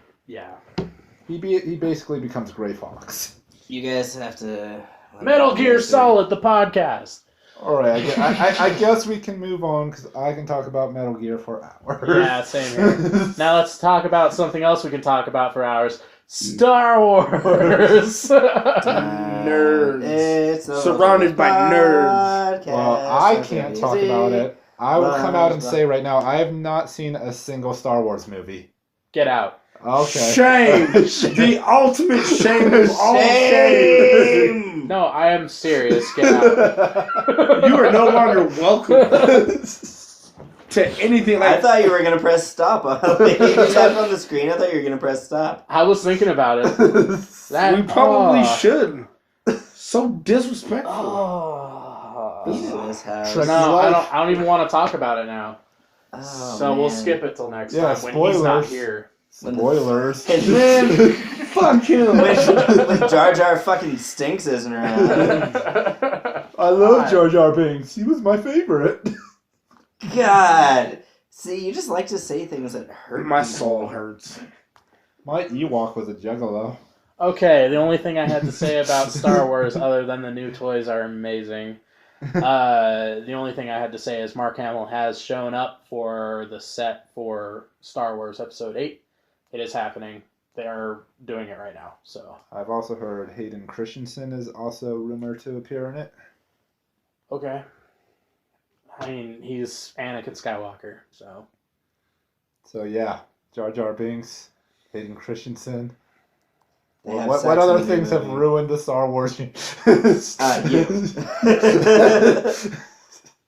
He basically becomes Gray Fox. You guys have to... Metal Gear Solid, the podcast. All right, I guess we can move on because I can talk about Metal Gear for hours. Yeah, same here. Now let's talk about something else we can talk about for hours. Star Wars. Nerds. It's Surrounded by nerds. Well, I can't talk about it. I will come out and say right now, I have not seen a single Star Wars movie. Get out. Okay. Shame. The ultimate shame of all shame. No, I am serious. Get out. You are no longer welcome to anything like I thought you were going to press stop. You tapped on the screen. I thought you were going to press stop. I was thinking about it. we probably should. So disrespectful. This house. Shrek- No, I don't even want to talk about it now. Oh, So we'll man. skip it till next Yeah, time when he's not spoilers. here. Spoilers. Man, fuck him. When Jar Jar fucking stinks isn't around. I love Jar Jar Binks. He was my favorite. God. See, you just like to say things that hurt My people. soul hurts. My Ewok was a juggalo. Okay, the only thing I had to say about Star Wars, other than the new toys are amazing, the only thing I had to say is Mark Hamill has shown up for the set for Star Wars Episode 8. It is happening. They are doing it right now. So I've also heard Hayden Christensen is also rumored to appear in it. okay. I mean, he's Anakin Skywalker, so. So yeah, Jar Jar Binks, Hayden Christensen. They have What sex other in the things have movie. ruined the Star Wars? You.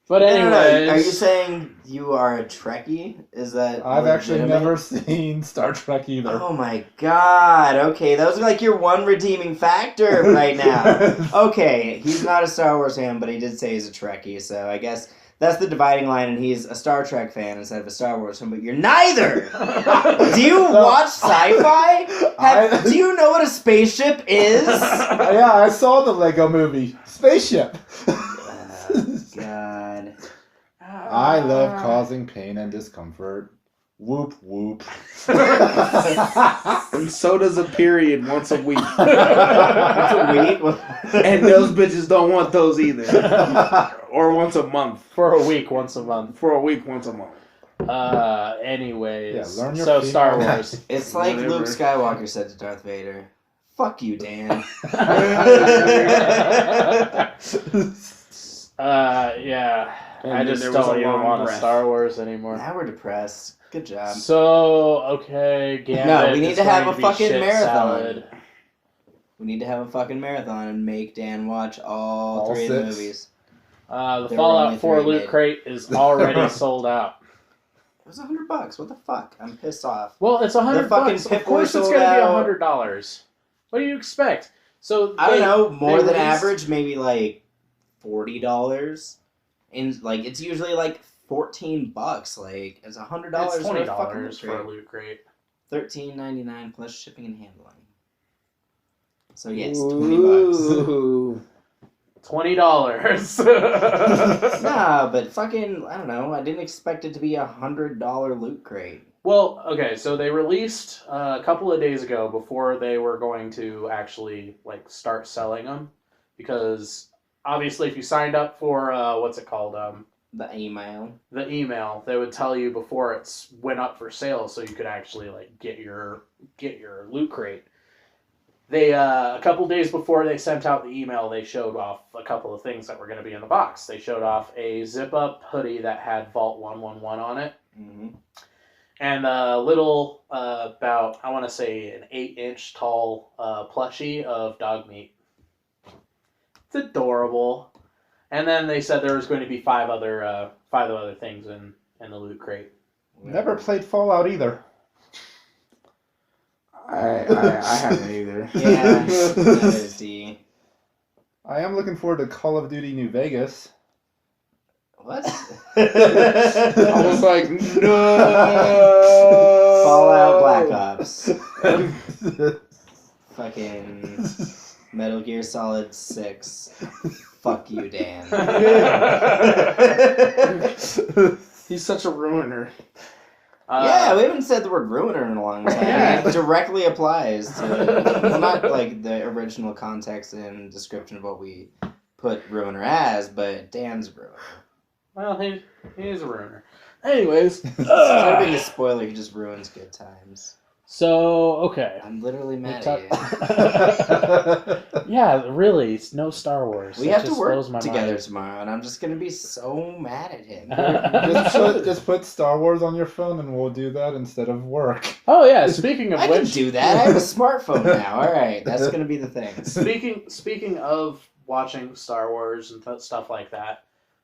But No, anyways, Are you saying you are a Trekkie? Is that I've actually legitimate? never seen Star Trek either. Oh my god, okay, those are like your one redeeming factor right now. Okay, he's not a Star Wars fan, but he did say he's a Trekkie, so I guess that's the dividing line, and he's a Star Trek fan instead of a Star Wars fan, but you're neither! Do you watch sci-fi? Do you know what a spaceship is? Yeah, I saw the Lego movie. Spaceship. God. I love causing pain and discomfort. Whoop whoop. And so does a period once a week. That's a week. And those bitches don't want those either. Or once a month. for a week, once a month. For a week, once a month. Anyways, Yeah, learn your so female Star language. Wars. It's like Whatever. Luke Skywalker said to Darth Vader. Fuck you, Dan. Yeah. And I then just there was don't a even long want breath. Star Wars anymore. Now we're depressed. Good job. So, okay, Gambit No, we need is to have going a be fucking shit marathon. salad. We need to have a fucking marathon and make Dan watch all All 3 of the 6? movies. The There were Fallout only 4 3 Loot made. Crate is already sold out. It was $100. What the fuck? I'm pissed off. Well, it's $100 fucking bucks. Of Pip-Boy course, it's sold going to be out. $100. What do you expect? So I don't know, more they than released- average, maybe like $40. And like it's usually like $14. Like it's $100 It's for a fucking $20 for a crate. Loot Crate. $13.99 plus shipping and handling. So yes, $20. Ooh. $20. Nah, but fucking I don't know. I didn't expect it to be $100 loot crate. Well, okay, so they released a couple of days ago before they were going to actually like start selling them, because obviously if you signed up for what's it called, The email. the email, they would tell you before it went up for sale, so you could actually like get your loot crate. They a couple days before they sent out the email, they showed off a couple of things that were going to be in the box. They showed off a zip-up hoodie that had Vault 111 on it. Mm-hmm. And a little, about, I want to say, an 8-inch tall plushie of dog meat. It's adorable. And then they said there was going to be five other things in the loot crate. Never played Fallout either. I haven't either. Yeah, that is D. I am looking forward to Call of Duty New Vegas. What? I was like, no. Fallout Black Ops. Fucking Metal Gear Solid 6. Fuck you, Dan. He's such a ruiner. Yeah, we haven't said the word ruiner in a long time. Yeah. It directly applies to, well, not like the original context and description of what we put ruiner as, but Dan's a ruiner. Well, he is a ruiner. Anyways. Instead of being a spoiler, he just ruins good times. So, okay. I'm literally mad We at you. Yeah, really, it's no Star Wars. We That have to just work blows my together mind. tomorrow, and I'm just going to be so mad at him. Just put Star Wars on your phone and we'll do that instead of work. Oh yeah, speaking of I which, can do that. I have a smartphone now. All right, that's going to be the thing. Speaking of watching Star Wars and stuff like that,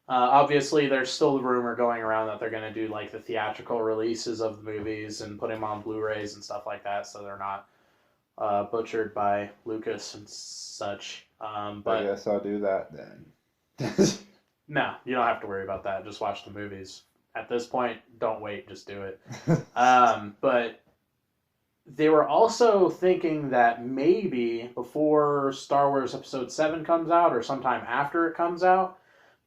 obviously there's still the rumor going around that they're going to do like the theatrical releases of the movies and put them on Blu-rays and stuff like that, so they're not butchered by Lucas and such. I But guess I'll do that then. no, you don't have to worry about that. Just watch the movies. At this point, don't wait. Just do it. But they were also thinking that maybe before Star Wars Episode 7 comes out or sometime after it comes out,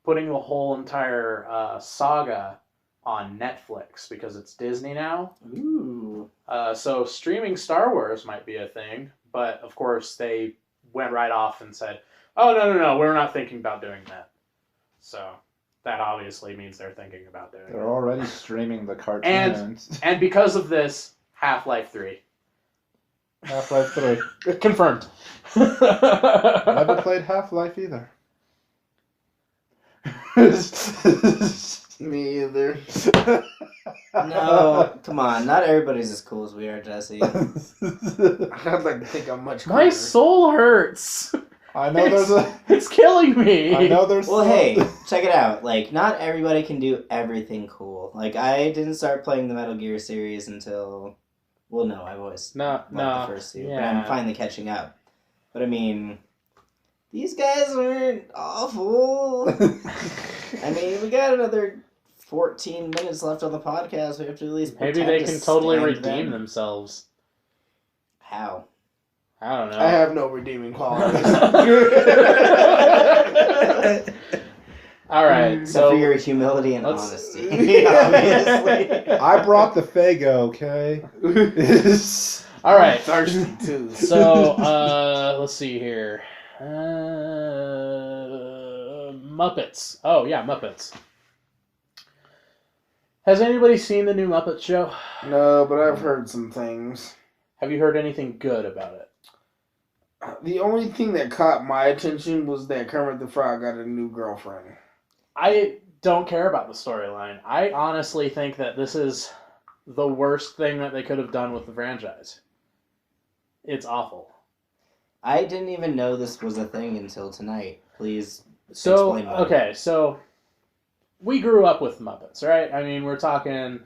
putting the whole entire saga on Netflix because it's Disney now. Ooh. So streaming Star Wars might be a thing, but of course they went right off and said, oh, no, we're not thinking about doing that. So that obviously means they're thinking about doing They're it. already streaming the cartoons. And because of this, Half-Life 3. Half-Life 3. Confirmed. Never played Half-Life either. Me either. No, come on. Not everybody's as cool as we are, Jesse. I'd like to think I'm much cooler. My soul hurts. I know there's a. It's killing me. I know there's. Well, some- hey, check it out. Like, not everybody can do everything cool. Like, I didn't start playing the Metal Gear series until... Well, no, I've always loved the first two. But I'm finally catching up. But, I mean... These guys aren't awful. I mean, we got another 14 minutes left on the podcast. We have to at least Maybe pretend they to can totally stand redeem them. themselves. How? I don't know. I have no redeeming qualities. All right, Except for so your humility and let's- honesty, obviously. I brought the Fago, okay? all right. Thirsty too. So let's see here. Muppets. Oh yeah, Muppets. Has anybody seen the new Muppet Show? No, but I've heard some things. Have you heard anything good about it? The only thing that caught my attention was that Kermit the Frog got a new girlfriend. I don't care about the storyline. I honestly think that this is the worst thing that they could have done with the franchise. It's awful. I didn't even know this was a thing until tonight. Please So, explain why. okay, so we grew up with Muppets, right? I mean, we're talking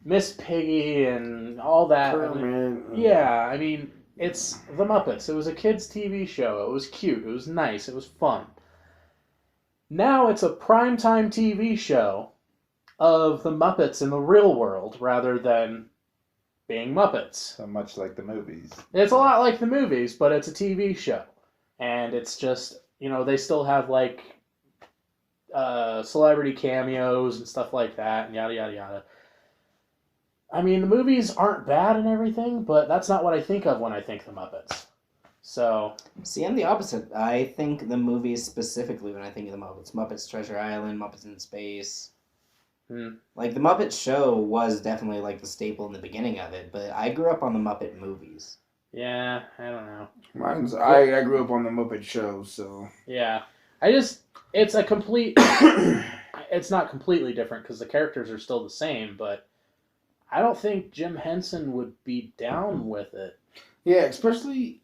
Miss Piggy and all that. I mean, Kermit. yeah, I mean, it's the Muppets. It was a kid's TV show. It was cute. It was nice. It was fun. Now it's a primetime TV show of the Muppets in the real world rather than being Muppets. So much like the movies. It's a lot like the movies, but it's a TV show. And it's just, you know, they still have like celebrity cameos and stuff like that and yada yada yada. I mean, the movies aren't bad and everything, but that's not what I think of when I think the Muppets. So, See, I'm the opposite. I think the movies specifically when I think of the Muppets. Muppets Treasure Island, Muppets in Space. Like, the Muppet Show was definitely, like, the staple in the beginning of it, but I grew up on the Muppet movies. yeah, I don't know. I grew up on the Muppet Show, so... Yeah. It's a complete, it's not completely different because the characters are still the same, but I don't think Jim Henson would be down with it. Yeah, especially...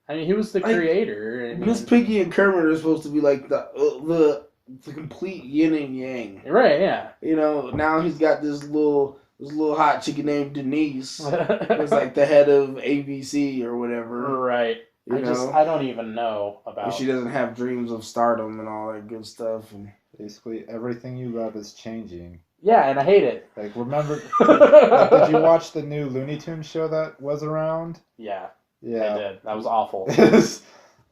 I mean, he was the creator. I mean, Miss Piggy and Kermit are supposed to be like the complete yin and yang. right, yeah. You know, now he's got this little hot chicken named Denise. Who's like the head of ABC or whatever. Right. You know? I don't even know about... And she doesn't have dreams of stardom and all that good stuff. And Basically, everything you love is changing. Yeah, and I hate it. Like, remember... like, did you watch the new Looney Tunes show that was around? Yeah, I Yeah. did. That was awful.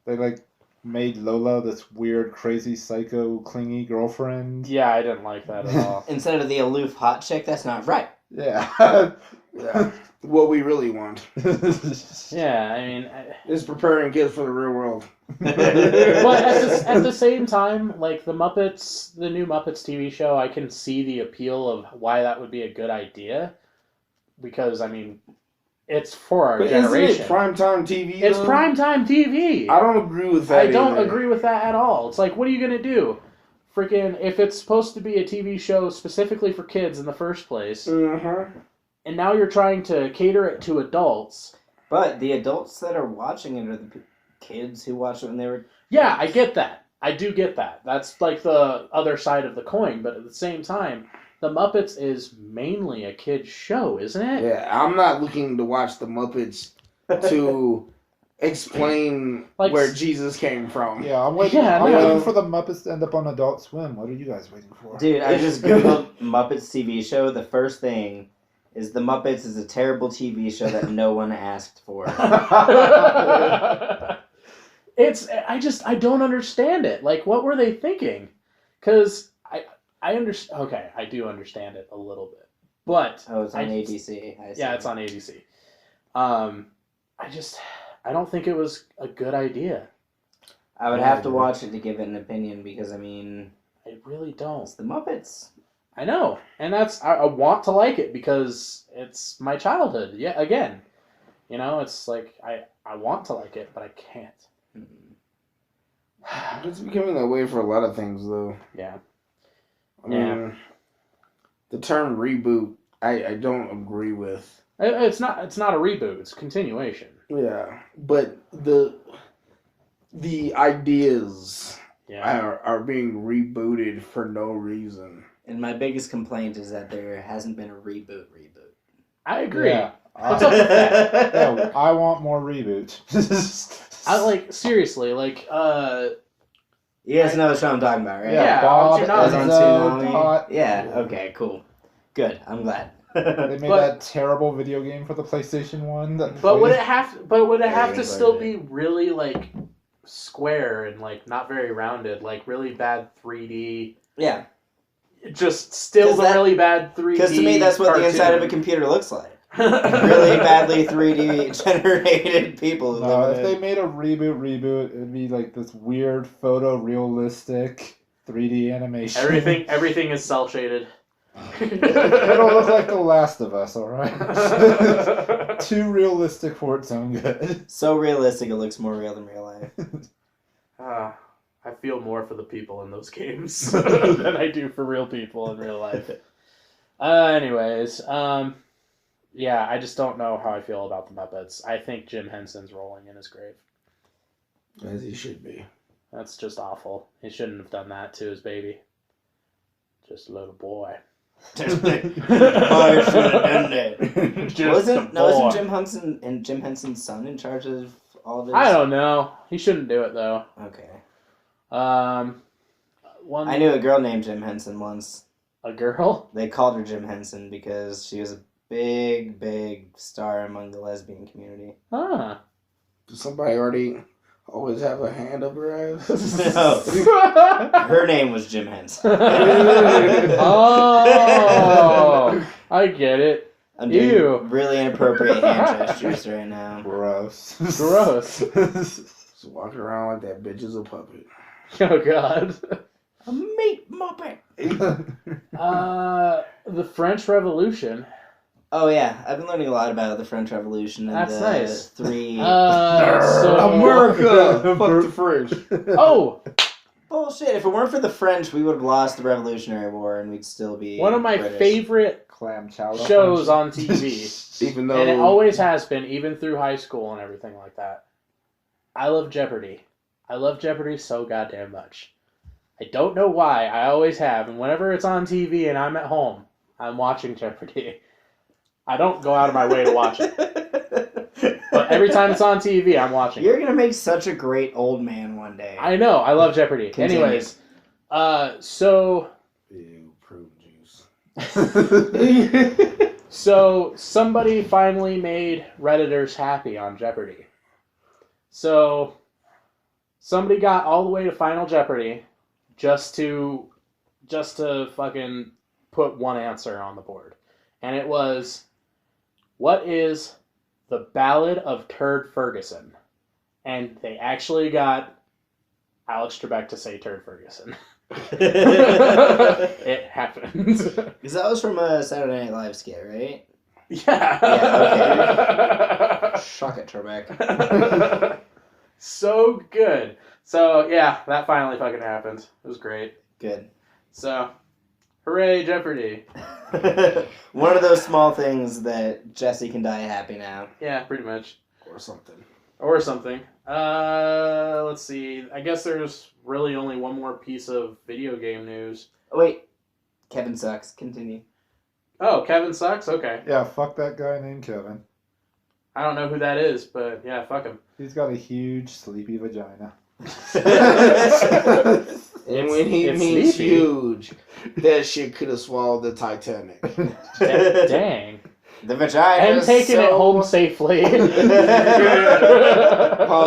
They, like, made Lola this weird, crazy, psycho, clingy girlfriend. Yeah, I didn't like that at all. Instead of the aloof hot chick, that's not right. Yeah. Yeah. What we really want Yeah, I mean, is preparing kids for the real world. but at the same time, like the Muppets, the new Muppets TV show, I can see the appeal of why that would be a good idea, because I mean, it's for our generation. Isn't it primetime TV? It's though? primetime TV. I don't agree with that. I don't either. agree with that at all. It's like, what are you gonna do? Freaking, if it's supposed to be a TV show specifically for kids in the first place, and now you're trying to cater it to adults. But the adults that are watching it are the kids who watched it when they were... Yeah, I get that. I do get that. That's like the other side of the coin. But at the same time, The Muppets is mainly a kid's show, isn't it? Yeah, I'm not looking to watch The Muppets to explain Like, where Jesus came from. Yeah, I'm waiting. Yeah, I'm no. waiting for the Muppets to end up on Adult Swim. What are you guys waiting for? Dude, I just googled Muppets TV show. The first thing is The Muppets is a terrible TV show that no one asked for. I don't understand it. Like, what were they thinking? Because I understand. Okay, I do understand it a little bit, but Oh, it's on ABC. I see. yeah, it's on ABC. I don't think it was a good idea. I would have to watch it to give it an opinion because, I mean, I really don't. it's The Muppets. I know, and I want to like it because it's my childhood. Yeah, again, it's like I want to like it, but I can't. It's becoming that way for a lot of things, though. Yeah. I mean, the term reboot, I don't agree with. It's not a reboot. It's a continuation. Yeah, but the ideas are being rebooted for no reason. And my biggest complaint is that there hasn't been a reboot. I agree. Yeah. What's up with that? Yeah, I want more reboot. Seriously, You guys know what I'm talking about, right? Yeah, Bob, you're not- Enzo, Dot. Yeah, okay, cool. Good, I'm glad. They made that terrible video game for the PlayStation 1. But would it have to Yeah, still right. be really square and not very rounded, really bad 3D? Yeah, Just still 'Cause the that- really bad 3D. because to me that's what the inside of a computer looks like. Really badly 3D generated people. who No, live if in they it. made a reboot, it'd be like this weird photorealistic 3D animation. Everything is cel shaded. It'll look like The Last of Us, alright? Too realistic for its own good. So realistic, it looks more real than real life. I feel more for the people in those games than I do for real people in real life. Anyways, yeah, I just don't know how I feel about the Muppets. I think Jim Henson's rolling in his grave. As he should be. That's just awful. He shouldn't have done that to his baby. Just a little boy. I should have done that. Just a boy. Wasn't Jim Henson's son in charge of all this? I don't know. He shouldn't do it though. Okay. I I knew a girl named Jim Henson once. A girl? They called her Jim Henson because she was a big star among the lesbian community. Ah. Does somebody always have a hand up her ass? No. Her name was Jim Henson. Oh, I get it. I'm Ew. doing really inappropriate hand gestures right now. Gross. Gross. Just walking around like that bitch is a puppet. Oh God. A meat muppet. The French Revolution. Oh yeah, I've been learning a lot about the French Revolution and That's the nice. three. America! Fuck the French. Oh, Bullshit! If it weren't for the French, we would have lost the Revolutionary War, and we'd still be one of my British. favorite Clam chowder. shows on TV, Even though and it always has been, even through high school and everything like that. I love Jeopardy. I love Jeopardy so goddamn much. I don't know why. I always have, and whenever it's on TV and I'm at home, I'm watching Jeopardy. I don't go out of my way to watch it, but every time it's on TV, I'm watching. You're gonna make such a great old man one day. I know. I love Jeopardy. Continue. Anyways, so Ew, prune juice. so somebody finally made Redditors happy on Jeopardy. So somebody got all the way to Final Jeopardy just to fucking put one answer on the board. And it was, what is the Ballad of Turd Ferguson? And they actually got Alex Trebek to say Turd Ferguson. It happened. Because that was from a Saturday Night Live skit, right? Yeah. Yeah, okay. Shock it, Trebek. So good. So, yeah, that finally fucking happened. It was great. Good. So, hooray, Jeopardy. One of those small things that Jesse can die happy now. Yeah, pretty much. Or something. Let's see. I guess there's really only one more piece of video game news. Oh, wait. Kevin sucks. Continue. Oh, Kevin sucks? Okay. Yeah, fuck that guy named Kevin. I don't know who that is, but yeah, fuck him. He's got a huge sleepy vagina. And when he it's means sleepy. huge, that shit could have swallowed the Titanic. Dang. The vagina And is taking so... it home safely. While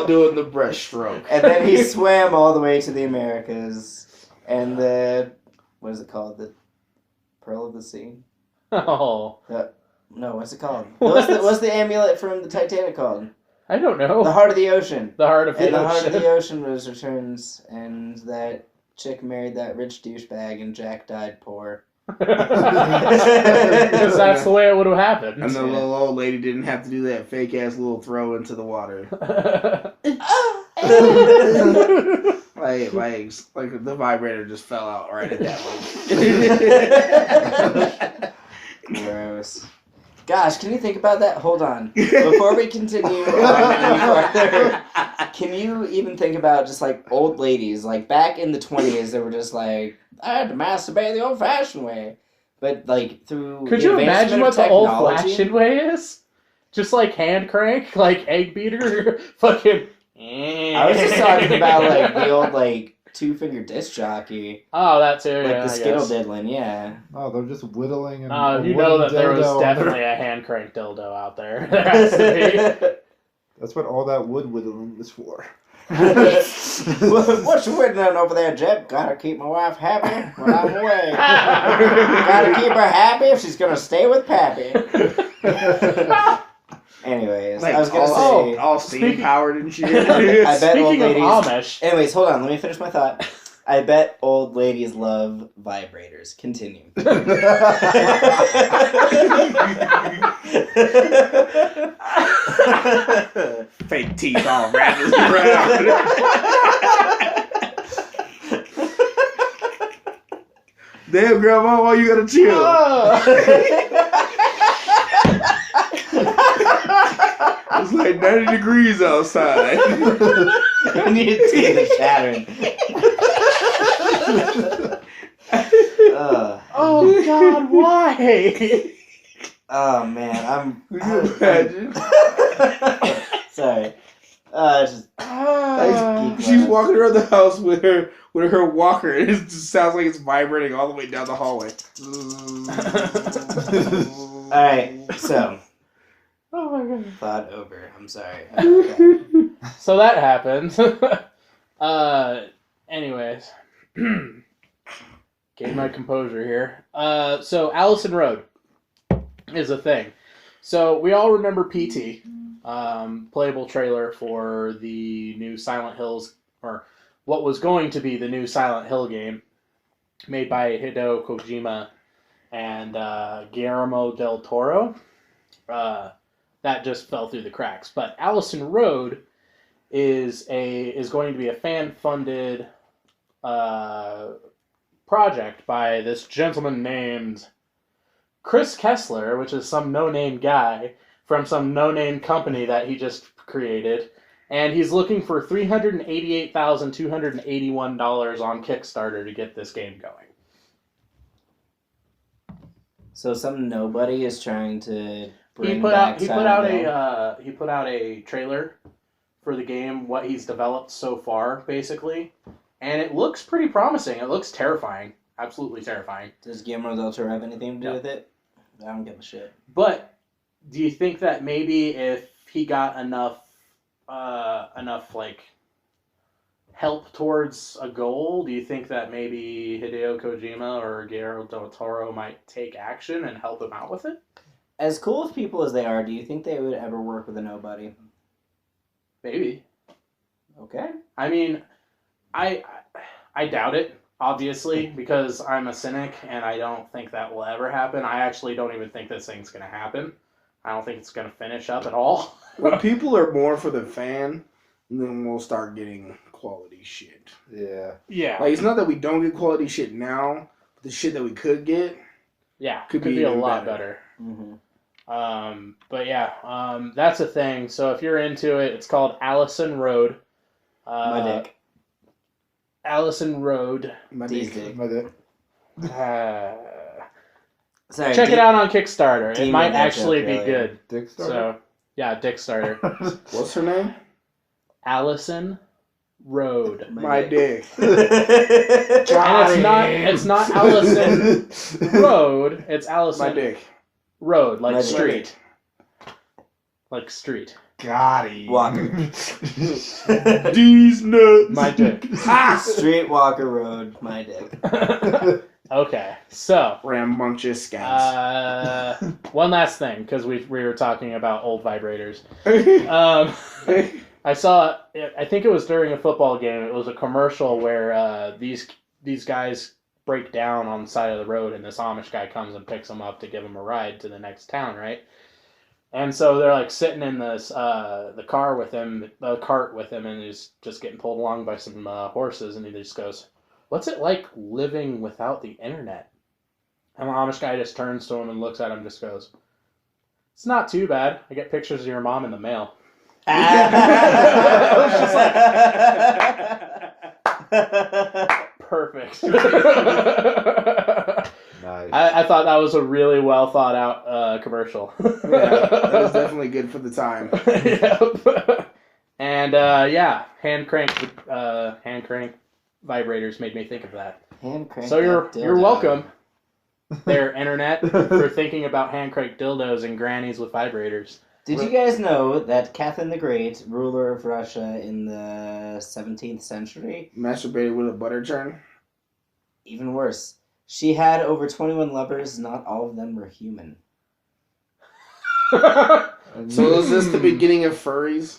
doing the breaststroke. And then he swam all the way to the Americas. And the... What is it called? The Pearl of the Sea? Oh. No, what's it called? What? What's the amulet from the Titanic called? I don't know. The Heart of the Ocean. The Heart of the And the Ocean. Heart of the Ocean was returns, and that chick married that rich douchebag, and Jack died poor. Because that's the way it would have happened. And the little old lady didn't have to do that fake ass little throw into the water. Like the vibrator just fell out right at that moment. Gross. Gosh, can you think about that? Hold on. Before we continue on any further, can you even think about just like old ladies? Like back in the 20s, they were just like, I had to masturbate the old-fashioned way. But like through Could the you imagine advancement what of the technology- old-fashioned way is? Just like hand crank, like egg beater, fucking. I was just talking about like the old like two-finger disc jockey, Oh, that too. like Yeah, the I skittle guess. diddling, yeah. Oh, they're just whittling and You know that there was definitely a hand crank dildo out there. There has to be. That's what all that wood whittling was for. What you whittling over there, Jeb? Gotta keep my wife happy when I'm away. Gotta keep her happy if she's gonna stay with Pappy. Anyways, Like I was gonna say. all steam powered and shit. I bet old Speaking of ladies. Amish, Anyways, hold on. Let me finish my thought. I bet old ladies love vibrators. Continue. Fake teeth all rattling around. Damn, Grandma, why you gotta chill? It's like 90 degrees outside. I need to see the shattering. oh God, why? Oh man, I'm. Can you imagine? Sorry. Just. She's walking around the house with her walker, and it just sounds like it's vibrating all the way down the hallway. All right, so. Oh my God. Thought over. I'm sorry. Okay. So that happened. Anyways, gain my composure here. So Allison Road is a thing. So we all remember PT, playable trailer for the new Silent Hills, or what was going to be the new Silent Hill game, made by Hideo Kojima and Guillermo del Toro. That just fell through the cracks. But Allison Road is going to be a fan-funded project by this gentleman named Chris Kessler, which is some no-name guy from some no-name company that he just created. And he's looking for $388,281 on Kickstarter to get this game going. So some nobody is trying to bring He put back out Silent a trailer for the game, what he's developed so far, basically, and it looks pretty promising. It looks terrifying, absolutely terrifying. Does Guillermo del Toro have anything to do No. with it? I don't give a shit. But do you think that maybe if he got enough like help towards a goal? Do you think that maybe Hideo Kojima or Guillermo del Toro might take action and help him out with it? As cool of people as they are, do you think they would ever work with a nobody? Maybe. Okay. I mean, I doubt it, obviously, because I'm a cynic and I don't think that will ever happen. I actually don't even think this thing's going to happen. I don't think it's going to finish up at all. When people are more for the fan, then we'll start getting quality shit. Yeah. Yeah. Like, it's not that we don't get quality shit now, but the shit that we could get could be a even lot better. Mm-hmm. But yeah, that's a thing. So if you're into it, it's called Allison Road. My dick. Allison Road. My These dick. dick. My dick. Sorry. Check it out on Kickstarter. It Demon might that actually joke be earlier. good. Dick starter? So yeah, Dickstarter. What's her name? Allison Road. My dick. And it's not Allison Road. It's Allison My dick. Road, like My dick. street. Like street. Got him. Walker. These nuts. My dick. Streetwalker Road. My dick. Okay, so Rambunctious scouts. one last thing, because we were talking about old vibrators. I saw, I think it was during a football game, it was a commercial where these guys break down on the side of the road and this Amish guy comes and picks them up to give them a ride to the next town, right? And so they're like sitting in this the cart with him, and he's just getting pulled along by some horses, and he just goes, "What's it like living without the internet?" And the Amish guy just turns to him and looks at him and just goes, "It's not too bad. I get pictures of your mom in the mail." Perfect. Nice. I thought that was a really well thought out commercial. Yeah, that was definitely good for the time. Yep. And hand crank vibrators made me think of that. Hand crank. So you're dildo. welcome, there, internet, for thinking about hand crank dildos and grannies with vibrators. Did you guys know that Catherine the Great, ruler of Russia in the 17th century, Masturbated with a butter churn. even worse, she had over 21 lovers, not all of them were human. So is this the beginning of furries?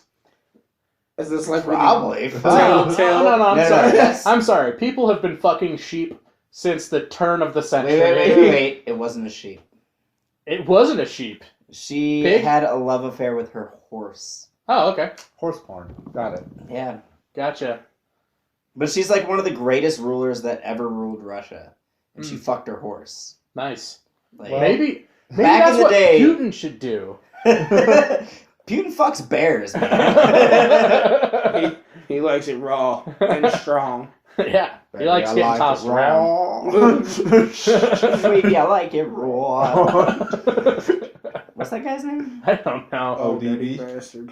Is this like Probably. No, I'm No, sorry. that's- I'm sorry. People have been fucking sheep since the turn of the century. Wait. It wasn't a sheep. It wasn't a sheep. She Pig? had a love affair with her horse. Oh, okay. Horse porn. Got it. Yeah. Gotcha. But she's like one of the greatest rulers that ever ruled Russia. And she fucked her horse. Nice. Like, Maybe Back that's in the what day- Putin should do. Putin fucks bears, man. He likes it raw and strong. Yeah. He Baby, likes I getting like tossed it around. raw. Maybe I like it raw. What's that guy's name? I don't know. Oh, Dirty DB. bastard.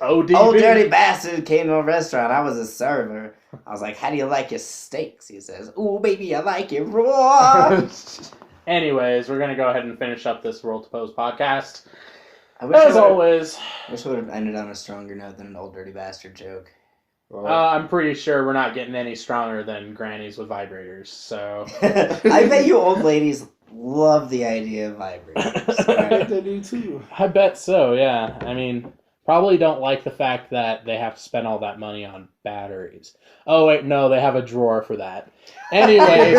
ODB. Old dirty bastard came to a restaurant. I was a server. I was like, "How do you like your steaks?" He says, "Ooh, baby, I like it raw." Anyways, we're going to go ahead and finish up this Roll2Pose podcast. I wish As I would've- always, wish I would have ended on a stronger note than an old dirty bastard joke. I'm pretty sure we're not getting any stronger than grannies with vibrators, so... I bet you old ladies love the idea of vibrators. Right? They do too. I bet so, yeah. I mean, probably don't like the fact that they have to spend all that money on batteries. Oh, wait, no, they have a drawer for that. Anyways,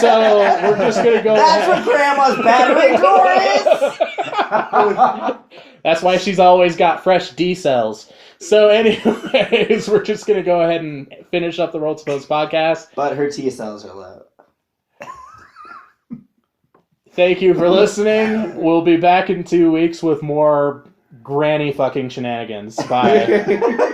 so we're just going to go That's what Grandma's battery drawer is! That's why she's always got fresh D cells. So anyways, we're just going to go ahead and finish up the Roll2Pose podcast. But her T cells are low. Thank you for listening. We'll be back in 2 weeks with more granny fucking shenanigans. Bye.